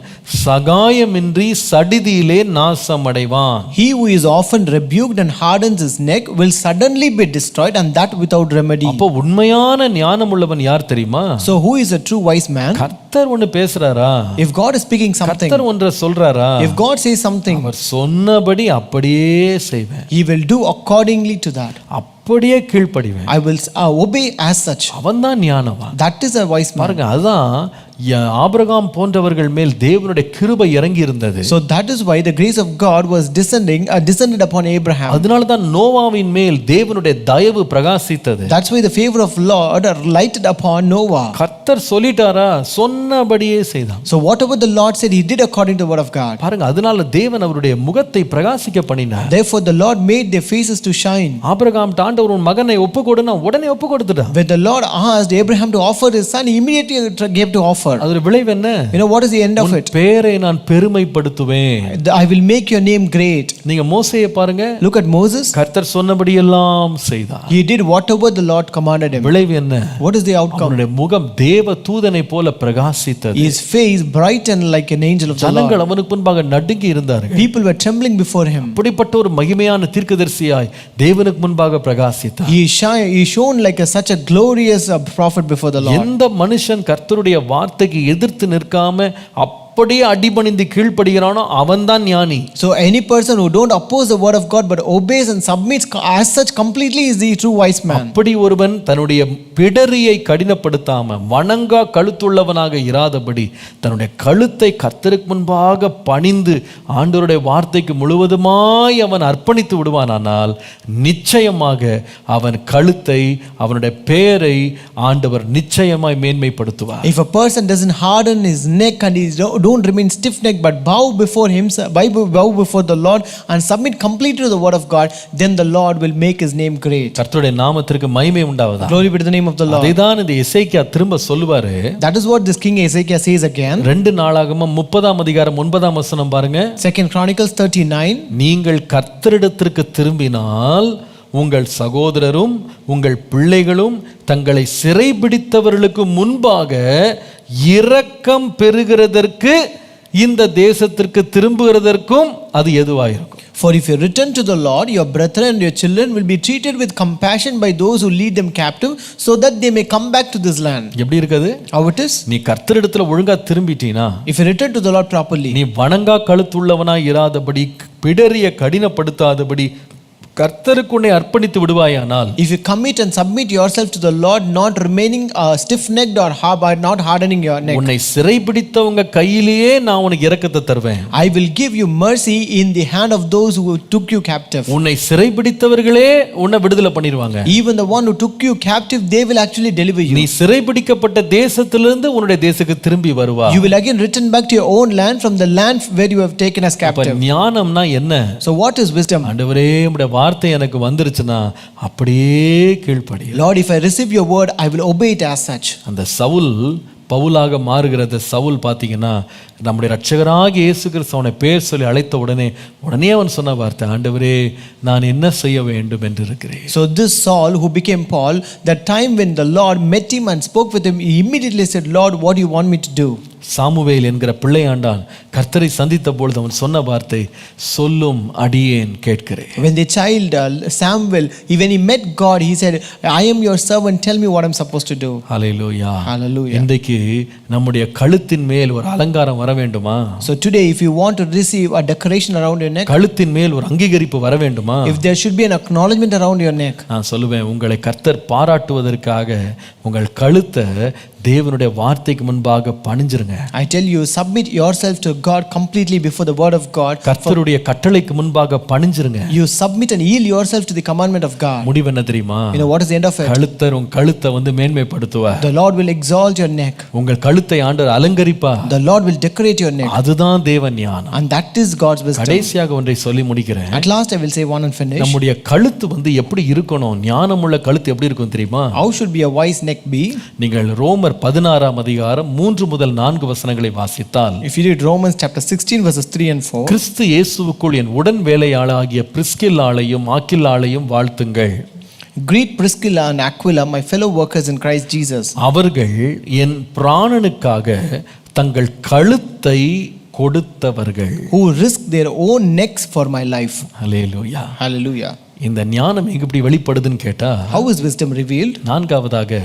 A: சகாயமின்றி சடிதியிலே நாசமடைவான்.
B: He who is often rebuked and hardens his neck will suddenly be destroyed, and that without remedy.
A: அப்போ உண்மையான ஞானம் உள்ளவன் யார் தெரியுமா?
B: So who is a true wise man?
A: கர்த்தர் ஒன்னு பேசுறாரா?
B: If God is speaking something,
A: கர்த்தர் ஒன்றை சொல்றாரா?
B: if God says something,
A: அவர் சொன்னபடி அப்படியே செய்வேன்.
B: he will do accordingly to that.
A: அப்படியே கீழ்ப்படிவேன்.
B: I will obey as such.
A: அவன்தான் ஞானவான்.
B: That is a wise man.
A: பாருங்க, அதுதான் ஆபிரகாம் போன்றவர்கள் மேல் தேவனுடைய கிருபை இறங்கி இருந்தது.
B: So that is why the grace of God was descended upon Abraham.
A: அதனால தான் நோவாவின் மேல் தேவனுடைய தயவு பிரகாசித்தது.
B: That's why the favor of Lord lighted upon Noah.
A: கர்த்தர் சொல்லிட்டாரா, சொன்னபடியே செய்தான்.
B: So whatever the Lord said, he did according to the word of God.
A: பாருங்க, அதனால தேவன் அவருடைய முகத்தை பிரகாசிக்க பண்ணினார்.
B: Therefore the Lord made their faces to shine.
A: Abraham ஆண்டவர் உன் மகனை ஒப்பு கொடுன்னா உடனே ஒப்பு கொடுத்துட்டான்.
B: When the Lord asked Abraham to offer his son, he immediately gave to offer.
A: அதோட விளைவு என்ன?
B: You know what is the end of it?
A: பேரை நான் பெருமைப்படுத்துவேன்.
B: I will make your name great.
A: நீங்க மோசேயை பாருங்க.
B: Look at Moses.
A: கர்த்தர் சொன்னபடி எல்லாம் செய்தார்.
B: He did whatever the Lord commanded him.
A: விளைவு என்ன?
B: What is the outcome?
A: அவனுடைய முகம் தேவ தூதனை போல பிரகாசித்தது.
B: His face brightened like an angel of the Lord.
A: ஜனங்கள் அவனுக்கு முன்பாக நடுங்கி இருந்தார்கள்.
B: People were trembling before him.
A: அப்படிப்பட்ட ஒரு மகிமையான தீர்க்கதரிசியாய் தேவனுக்கு முன்பாக பிரகாசித்தார்.
B: He shone like such a glorious prophet before the Lord.
A: எந்த மனுஷன் கர்த்தருடைய வார்த்தைக்கு எதிர்த்து நிற்காம அப்படியே அடிபணிந்து கீழ்ப்படுகிறானோ அவன்தான் ஞானி.
B: So any person who don't oppose the word of God but obeys and submits as such completely is the true wise man.
A: அப்படி ஒருவன் தன்னுடைய பிடரியை கடினப்படுத்தாம வணங்கா கழுத்துள்ளவனாக இராதபடி தன்னுடைய கழுத்தை கர்த்தருக்கு முன்பாக பணிந்து ஆண்டவருடைய வார்த்தைக்கு முழுவதுமாய் அவன் அர்ப்பணித்து விடுவானானால் நிச்சயமாக அவன் கழுத்தை அவனுடைய பெயரை ஆண்டவர் நிச்சயமாய் மேன்மைப்படுத்துவார்.
B: If a person doesn't harden his neck and he don't remain stiff necked but bow before himself, bow before the Lord and submit completely to the word of God, then the Lord will make his name great.
A: கர்த்தருடைய நாமத்திற்கு மகிமை உண்டாவதா.
B: Glory be to the name of the Lord.
A: அதுதான் இந்த எசேக்கியா திரும்ப சொல்லுவாரு.
B: That is what this king Ezekiel says again.
A: 2 நாளாகமம் 30ஆம் அதிகாரம் 9ஆம் வசனம் பாருங்க.
B: 2 Chronicles 39. நீங்கள்
A: கர்த்தரிடத்திற்கு திரும்பினால் உங்கள் சகோதரரும் உங்கள் பிள்ளைகளும் தங்களை சிறைபிடித்தவர்களுக்கு முன்பாக இரக்கம் பெறுகிறதற்கு இந்த தேசத்திற்கு திரும்புகிறதற்கும் அது எதுவாயிருக்கும்.
B: For if you return to the Lord, your brethren and your children will be treated with compassion by those who lead them captive, so that they may come back to this land.
A: எப்படி இருக்குது?
B: How it is?
A: நீ கர்த்தரிடத்துல ஒழுங்கா திரும்பிட்டீனா,
B: if you return to the Lord properly,
A: நீ வணங்கா கழுத்துள்ளவனாய் இராதபடி பிடரிய கடினப்படுத்தாதபடி கர்த்தருக்கு உன்னை அர்ப்பணித்து விடுவாயானால்,
B: if you commit and submit yourself to the Lord, not remaining stiff-necked or not hardening your neck,
A: உன்னை சிறைபிடித்தவங்க கையிலேயே நான் உனக்கு இரக்கத்தை தருவேன்.
B: I will give you mercy in the hand of those who took you captive.
A: உன்னை சிறைபிடித்தவர்களே உன்னை விடுதலை பண்ணிடுவாங்க.
B: Even the one who took you captive, they will actually deliver you.
A: நீ சிறைபிடிக்கப்பட்ட தேசத்திலிருந்து உன்னுடைய தேசத்துக்கு திரும்பி வருவா.
B: You will again return back to your own land from the land where you have taken as captive.
A: ஞானம்னா என்ன?
B: So what is wisdom?
A: ஆண்டவரே உம்முடைய வார்த்தை எனக்கு வந்துருச்சுனா அப்படியே கீழ்ப்படி.
B: Lord, if I receive your word, I will obey it as such.
A: அந்த சவுல் பவுலாக மாறுகிறது. சவுல் பார்த்தீங்கன்னா நம்முடைய இரட்சகராகிய இயேசு கிறிஸ்து அவனை பேர் சொல்லி அழைத்த உடனே அவன் சொன்ன வார்த்தை, ஆண்டவரே நான் என்ன செய்ய வேண்டும் என்று இருக்கிறேன்.
B: So this Saul who became Paul, that time when the Lord met him and spoke with him, he immediately said, Lord, what do you want me to do?
A: Samuel என்கிற பிள்ளையாண்டான் கர்த்தரை சந்தித்த பொழுது அவன் சொன்ன வார்த்தை, சொல்லும் அடியேன் கேட்கிறேன்.
B: When the child Samuel, when he met God, he said, I am your servant, tell me what I'm supposed to do.
A: Hallelujah.
B: Hallelujah.
A: இன்றைக்கு நம்முடைய கழுத்தின் மேல் ஒரு அலங்காரம் வர வேண்டுமா?
B: So today if you want to receive a decoration around your neck,
A: கழுத்தின் மேல் ஒரு அங்கீகரிப்பு வர வேண்டுமா?
B: if there should be an acknowledgement around your neck,
A: நான் சொல்லுவேன், உங்களை கர்த்தர் பாராட்டுவதற்காக உங்கள் கழுத்தை தேவனுடைய வார்த்தைக்கு முன்பாக பணிஞ்சிருங்க.
B: I tell you, submit yourself to God completely before the word of God.
A: கர்த்தருடைய கட்டளைக்கு முன்பாக பணிஞ்சிருங்க.
B: You submit and yield yourself to the commandment of God.
A: முடிவு என்ன தெரியுமா?
B: You know what is the end of it?
A: கழுத்தர் உங்க கழுத்தை வந்து மேன்மைப்படுத்துவார்.
B: The Lord will exalt your neck.
A: உங்கள் கழுத்தை ஆண்டவர் அலங்கரிப்பார்.
B: The Lord will decorate your neck.
A: அதுதான் தேவ ஞானம்.
B: And that is God's wisdom.
A: கடைசியாக ஒன்றை சொல்லி முடிக்கிறேன்.
B: At last I will say one and finish.
A: நம்முடைய கழுத்து வந்து எப்படி இருக்கணும்? ஞானமுள்ள கழுத்து எப்படி இருக்கும் தெரியுமா?
B: How should be a wise neck be?
A: நீங்கள் ரோமர் 16ஆம் அதிகாரம் 3 முதல் 4 வசனங்களை வாசித்தால்,
B: if you read Romans chapter 16 verses 3 and 4,
A: கிறிஸ்து இயேசுவுக்குள் என் உடன் வேலையாளாகிய பிரிஸ்கில்லாளையும் ஆக்கில்லாளையும் வாழ்த்துங்கள்.
B: Greet Priscilla and Aquila, my fellow workers in Christ Jesus.
A: அவர்கள் என் பிராணனுக்காக தங்கள் கழுத்தை கொடுத்தவர்கள்,
B: who risked their own necks for my life.
A: Hallelujah.
B: Hallelujah.
A: இந்த ஞானம் எங்க இப்படி வெளிப்படுதுன்னு கேட்டா,
B: how is wisdom revealed?
A: நான்காவதாக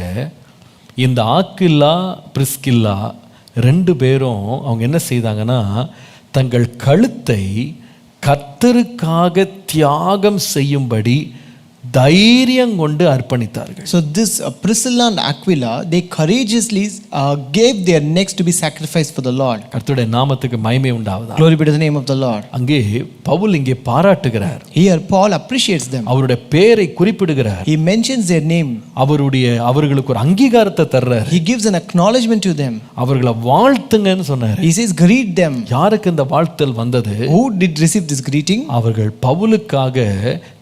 A: இந்த ஆக்கில்லா பிரிஸ்கில்லா 2 பேரும் அவங்க என்ன செய்தாங்கன்னா, தங்கள் கழுத்தை கர்த்தருக்காக தியாகம் செய்யும்படி தைரியம் கொண்டு அர்ப்பணித்தார்கள்.
B: So this Priscilla and Aquila, they courageously gave their necks to be sacrificed for the Lord.
A: கர்த்தருடைய நாமத்துக்கு மகிமை உண்டாவதாக.
B: Glory be to the name of the Lord.
A: அங்கே பவுல் இங்கே பாராட்டுகிறார்.
B: Here Paul appreciates them.
A: அவருடைய பெயரை குறிப்பிடுகிறார்.
B: He mentions their name.
A: அவர்களுக்கு ஒரு அங்கீகாரத்தை தர்றார்.
B: He gives an acknowledgement to them.
A: அவர்களை வாழ்த்துங்கன்னு சொன்னார்.
B: He says greet them.
A: யாருக்கு இந்த வாழ்த்தல் வந்தது?
B: Who did receive this greeting?
A: அவர்கள் பவுலுக்காக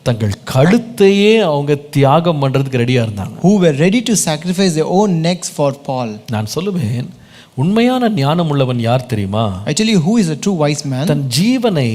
A: தங்கள் கழுத்தையே அவங்க தியாகம் பண்றதுக்கு ரெடியா இருந்தாங்க.
B: who were ready to sacrifice their own necks for Paul.
A: நான் சொல்லுவேன், உண்மையான ஞானம் உள்ளவன் யார் தெரியுமா?
B: I tell you, who is a true wise man?
A: தன் ஜீவனை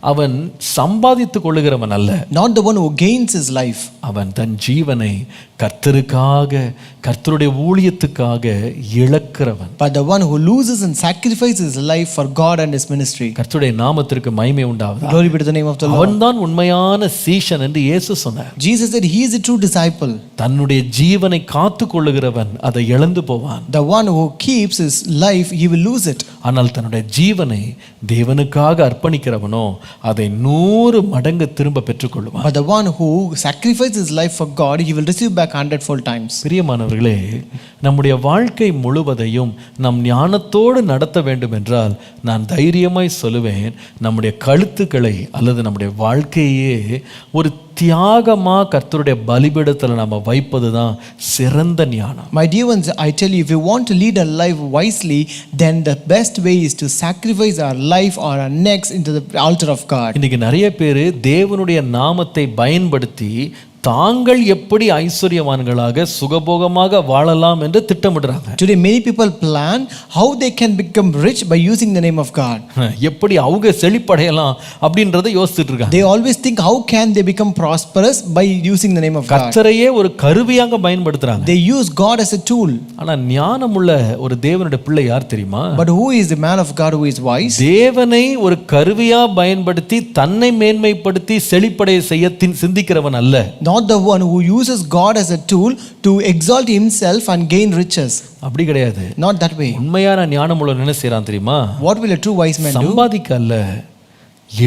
A: அவன் சம்பாதித்துக் கொள்ளுகிறவன் அல்ல.
B: Not the one who gains his life.
A: அவன் தன் ஜீவனை கர்த்தருக்காக, கர்த்தருடைய ஊழியத்துக்காக இழக்கிறவன்.
B: But the one who loses and sacrifices his life for God and his ministry.
A: கர்த்தருடைய நாமத்திற்கு மகிமை உண்டாவதாக.
B: Glory be to the name of the Lord.
A: அவன்தான் உண்மையான சீஷன் என்று இயேசு சொன்னார்.
B: Jesus said he is a true disciple.
A: தன்னுடைய ஜீவனை காத்துக் கொள்ளுகிறவன் அதை இழந்து போவான்.
B: The one who keeps his life, he will lose it.
A: ஆனால் தன்னுடைய ஜீவனை தேவனுக்காக அர்ப்பணிக்கிறவனோ அதை 100 மடங்கு திரும்ப பெற்றுக்கொள்வான்.
B: But the one who sacrifices his life for God, he will receive back 100-fold times.
A: பிரியமானவர்களே, நம்முடைய வாழ்க்கை முழுவதையும் நம் ஞானத்தோடு நடத்த வேண்டும் என்றால் நான் தைரியமாய் சொல்லுவேன், நம்முடைய கழுத்துக்களை அல்லது நம்முடைய வாழ்க்கையே ஒரு தியாகமா கர்த்தருடைய பலிபீடத்தில் நம்ம வைப்பது தான் சிறந்த ஞானம்.
B: My dear ones, I tell you, if you want to lead a life wisely, then the best way is to sacrifice our life or our necks into the altar of God.
A: இன்னைக்கு நிறைய பேர் தேவனுடைய நாமத்தை பயன்படுத்தி தாங்கள் எப்படி ஐஸ்வர்யவான்களாக சுகபோகமாக வாழலாம் என்று திட்டமிடுறாங்க.
B: Today many people plan how they can become rich by using the name of God.
A: எப்படி அவங்க செழிப்படையலாம் அப்படின்றதை யோசிச்சுட்டு இருக்காங்க.
B: They always think how can they become prosperous by using the name of God.
A: கர்த்தரையே ஒரு கருவியாக பயன்படுத்துறாங்க.
B: They use God as a tool.
A: ஆனா ஞானமுள்ள ஒரு தேவனுடைய பிள்ளை யார் தெரியுமா?
B: But who is the man of God who is wise?
A: தேவனை ஒரு கருவியா பயன்படுத்தி தன்னை மேன்மைப்படுத்தி செழிப்படைய செய்ய சிந்திக்கிறவன் அல்ல.
B: Not the one who uses God as a tool to exalt himself and gain riches.
A: அப்படி கிடையாது.
B: Not that way.
A: உண்மையான ஞானமுள்ளவன் என்ன செய்றான் தெரியுமா?
B: What will a true wise man do?
A: சம்பாதிக்க அல்ல,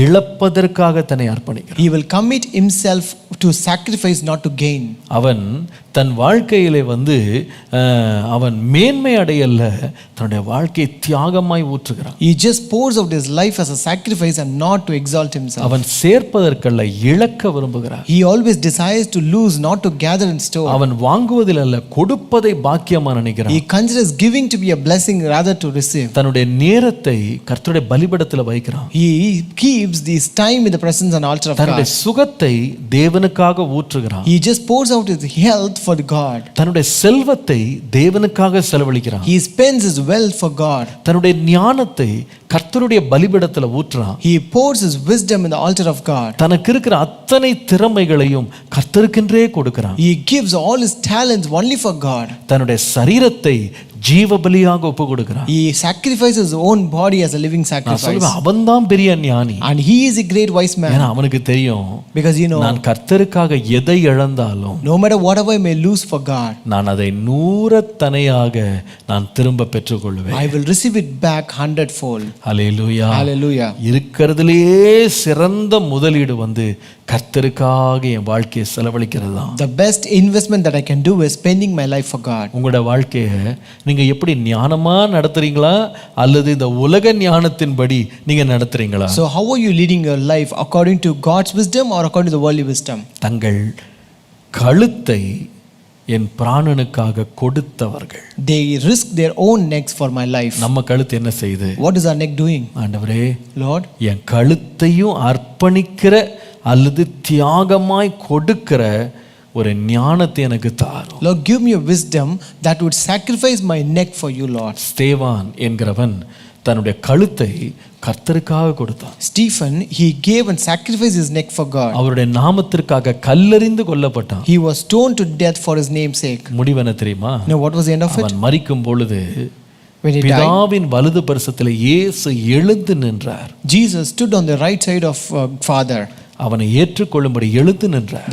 A: இழப்பதற்காக தன்னை அர்ப்பணிக்கிறான்.
B: He will commit himself to sacrifice, not to gain.
A: அவன் தன் வாழ்க்கையிலே அவன் மேன்மை அடையல்ல, தன்னுடைய வாழ்க்கையை தியாகமாய் ஊற்றுகிறான்.
B: He just pours out his life as a sacrifice and not to exalt himself.
A: அவன் சேர்ப்பதற்கல்ல, இழக்க விரும்புகிறான்.
B: He always desires to lose, not to gather and store.
A: அவன் வாங்குவதில் அல்ல, கொடுப்பதை பாக்கியமா நினைக்கிறான்.
B: He considers giving to be a blessing rather to receive.
A: தன்னுடைய நேரத்தை கர்த்தருடைய பலிபீடத்தில் வைக்கிறான்.
B: He keeps this time in the presence and altar of
A: தன்னுடைய
B: God.
A: சுகத்தை தேவனுக்காக ஊற்றுகிறான்.
B: He just pours out his health for God.
A: தன்னுடைய செல்வத்தை தேவனுக்காக செலவழிக்கிறான்.
B: He spends his wealth for God.
A: தன்னுடைய ஞானத்தை கர்த்தருடைய பலிபீடத்தில் ஊற்றுறான்.
B: He pours his wisdom in the altar of God.
A: தனக்கு இருக்கிற அத்தனை திறமைகளையும் கர்த்தருக்கென்றே கொடுக்கிறான்.
B: He gives all his talents only for God.
A: தன்னுடைய சரீரத்தை ஜீவ பலியாக ஒப்பு கொடுக்கிறான்.
B: He sacrifices his own body as a living
A: நான்
B: sacrifice.
A: சொல்லுவேன், அவன்தான் பெரிய ஞானி.
B: And he is a great wise man.
A: ஏன்னா அவனுக்கு தெரியும்,
B: Because
A: நான் கர்த்தருக்காக எதை இழந்தாலும்
B: no matter whatever I may lose for God,
A: நான் அதை 100 தனையாக நான் திரும்ப பெற்றுக்கொள்வேன்.
B: I will receive it back 100-fold.
A: Hallelujah.
B: Hallelujah.
A: இருக்கிறதுலயே சிறந்த முதலீடு கர்த்தருக்காக என் வாழ்க்கையை செலவழிக்கிறது தான்.
B: The best investment that I can do is spending my life for God.
A: உங்களோட வாழ்க்கையை நீங்க எப்படி ஞானமா நடத்துறீங்களா அல்லது இந்த உலக ஞானத்தின்படி நீங்க நடத்துறீங்களா?
B: So how are you leading your life, according to God's wisdom or according to the worldly wisdom?
A: தங்கள் கழுத்தை என் பிராணனுக்காக கொடுத்தவர்கள்.
B: They risk their own necks for my life.
A: நம்ம கழுத்து என்ன செய்யுது?
B: What is our neck doing?
A: ஆண்டவரே,
B: Lord,
A: என் கழுத்தையும் அர்ப்பணிக்கிற அல்லது தியாகமாய் கொடுக்கிற ஒரு ஞானத்தை எனக்கு தாரும்.
B: Lord, give me a wisdom that would sacrifice my neck for you, Lord.
A: ஸ்தேவான் என்கிறவன் தன்னுடைய கழுத்தை கர்த்தருக்காக கொடுத்தான்.
B: Stephen, he gave and sacrificed his neck for God.
A: அவருடைய நாமத்திற்காக கல்லெறிந்து கொல்லப்பட்டான்.
B: He was stoned to death for his name's sake.
A: முடிவென்ன தெரியுமா?
B: Now what was the end of it?
A: அவன் மரிக்கும் பொழுது
B: When he died,
A: பிதாவின் வலது பரிசத்தில் இயேசு எழுந்து நின்றார்.
B: Jesus stood on the right side of Father.
A: அவனை ஏற்றுக்கொள்ளும்படி எழுந்து நின்றார்.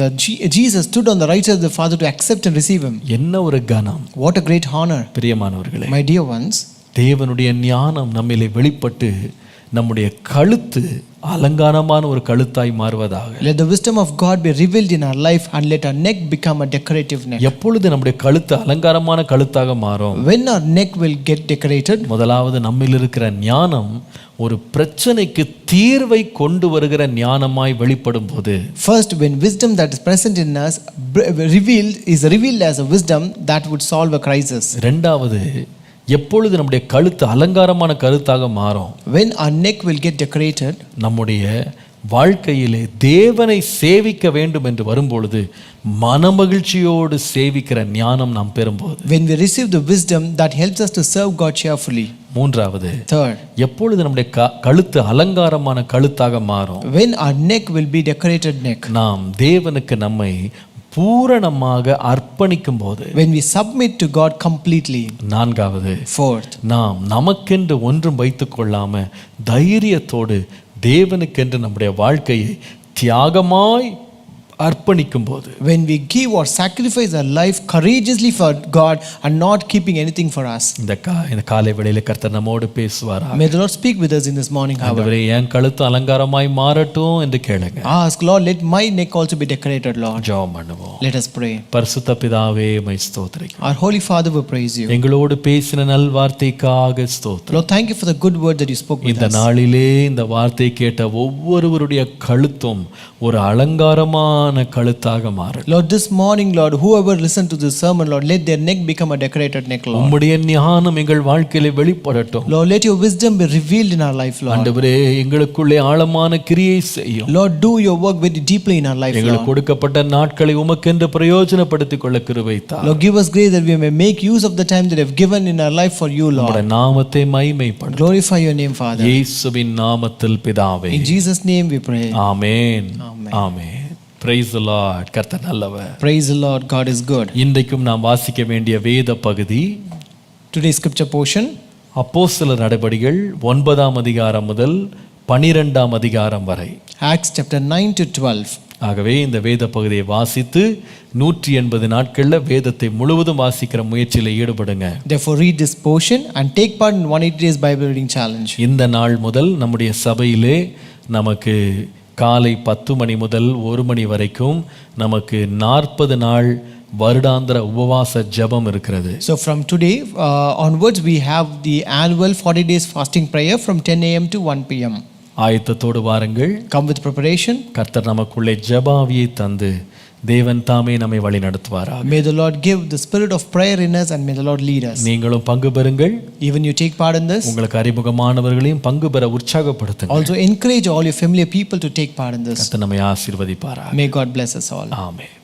B: Jesus stood on the right side of the Father to accept and receive him.
A: என்ன ஒரு கனம்!
B: What a great honor.
A: பிரியமானவர்களே,
B: My dear ones,
A: தேவனுடைய ஞானம் நம்மிலே வெளிப்பட்டு நம்முடைய கழுத்து அலங்காரமான ஒரு கழுத்தாய் மாறுவதாக.
B: let the wisdom of God be revealed in our life and let our neck become a decorative neck.
A: எப்பொழுது நம்முடைய கழுத்து அலங்காரமான கழுத்தாக மாறும்?
B: When our neck will get decorated,
A: முதலாவது நம்மில் இருக்கிற ஞானம் ஒரு பிரச்சனைக்கு தீர்வை கொண்டு வருகிற ஞானமாய் வெளிப்படும் போது,
B: first when wisdom that is present in us is revealed as a wisdom that would solve a crisis.
A: இரண்டாவது, எப்பொழுது நம்முடைய கழுத்து அலங்காரமான கழுத்தாக மாறும்?
B: When our neck will get decorated,
A: நம்முடைய வாழ்க்கையிலே தேவனை சேவிக்க வேண்டும் என்று வரும்பொழுது மனமகிழ்ச்சியோடு சேவிக்கிற ஞானம் நாம் பெறும்போது,
B: when we receive the wisdom that helps us to serve God cheerfully.
A: மூன்றாவது,
B: Third,
A: எப்பொழுது நம்முடைய கழுத்து அலங்காரமான கழுத்தாக மாறும்,
B: when our neck will be decorated neck.
A: நாம் தேவனுக்கு நம்மை பூரணமாக அர்ப்பணிக்கும் போது.
B: When we submit to God completely.
A: நான்காவது,
B: Fourth,
A: நாம் நமக்கென்று ஒன்றும் வைத்துக் கொள்ளாம தைரியத்தோடு தேவனுக்கென்று நம்முடைய வாழ்க்கையை தியாகமாய் அர்ப்பணிக்கும் போது.
B: when we give or sacrifice our life courageously for God and not keeping anything for us.
A: இந்த காலை வேளையிலே கர்த்தர் நம்மோடு பேசுவாரா.
B: May the Lord speak with us in this morning hour.
A: ஆண்டவரே, என் கழுத்து அலங்காரமாய் மாறட்டும் என்று கேளுங்க.
B: Ask, Lord, let my neck also be decorated, Lord.
A: ஜெபம் பண்ணுவோம்.
B: Let us pray.
A: பரிசுத்த பிதாவே, உம்மை ஸ்தோத்திரிக்கிறோம்.
B: Our Holy Father, we praise you.
A: எங்களோடு பேசின நல் வார்த்தைக்காக ஸ்தோத்திரம்.
B: Lord, thank you for the good word that you spoke with
A: இந்த
B: us.
A: நாளிலே இந்த வார்த்தை கேட்ட ஒவ்வொருவருடைய கழுத்தும் ஒரு அலங்காரமான கழுத்தாக மாறட்டும்.
B: Lord, this morning, Lord, whoever listened to this sermon, Lord, let their neck become a decorated neck, Lord.
A: உம்முடைய ஞானம் எங்கள் வாழ்க்கையிலே வெளிப்படட்டும்.
B: Lord, let your wisdom be revealed in our life, Lord.
A: ஆண்டவரே, எங்களுக்குள்ளே ஆழமான கிரியை செய்யும்.
B: Lord, do your work very deeply in our life,
A: எங்களுக்கு
B: Lord.
A: கொடுக்கப்பட்ட நாட்களை உமக்கென்று பிரயோஜனப்படுத்திக் கொள்ள கிருபை தாரும்.
B: Lord, give us grace that we may make use of the time that you have given in our life for you,
A: உம்முடைய
B: Lord.
A: நாமத்தை மகிமைப்படுத்தும்.
B: Glorify your name, Father.
A: இயேசுவின் நாமத்தில் பிதாவே.
B: In Jesus' name we pray.
A: Amen.
B: Amen.
A: Amen. Praise the Lord. கர்த்தர் நல்லவர்.
B: Praise the Lord, God is good.
A: இன்றைக்கும் நாம் வாசிக்க வேண்டிய வேத பகுதி
B: Today's scripture portion,
A: அப்போஸ்தலர் நடபடிகள் 9ஆம் அதிகாரம் முதல் 12ஆம் அதிகாரம் வரை.
B: Acts chapter 9 to 12.
A: ஆகவே இந்த வேத பகுதியை வாசித்து 180 நாட்கள்ல வேதத்தை முழுவதும் வாசிக்கிற முயற்சியில் ஈடுபடுங்க.
B: Therefore read this portion and take part in 180 days Bible reading challenge.
A: இந்த நாள் முதல் நம்முடைய சபையிலே நமக்கு காலை 10 மணி முதல் 1 மணி வரைக்கும் நமக்கு 40 நாள் வருடாந்திர உபவாச ஜெபம் இருக்கிறது.
B: So from today onwards we have the annual 40 days fasting prayer from 10 a.m. to 1 p.m.
A: ஆயத்தத்தோடு வாருங்கள்.
B: Come with preparation.
A: கர்த்தர் நமக்குள்ளே ஜெபாவியை தந்து தேவன் தாமே நம்மை வழி நடத்துவாராக.
B: May the Lord give the spirit of prayer in us and may the Lord lead us.
A: நீங்களும் பங்கு பெறுங்கள்.
B: Even you take part in this.
A: உங்களுக்கு அறிமுகமானவர்களையும் பங்கு பெற உற்சாகப்படுத்துங்கள்.
B: Also encourage all your familiar people to take part in this.
A: கர்த்தர் நம்மை ஆசீர்வதிப்பாராக.
B: May God bless us all.
A: ஆமென்.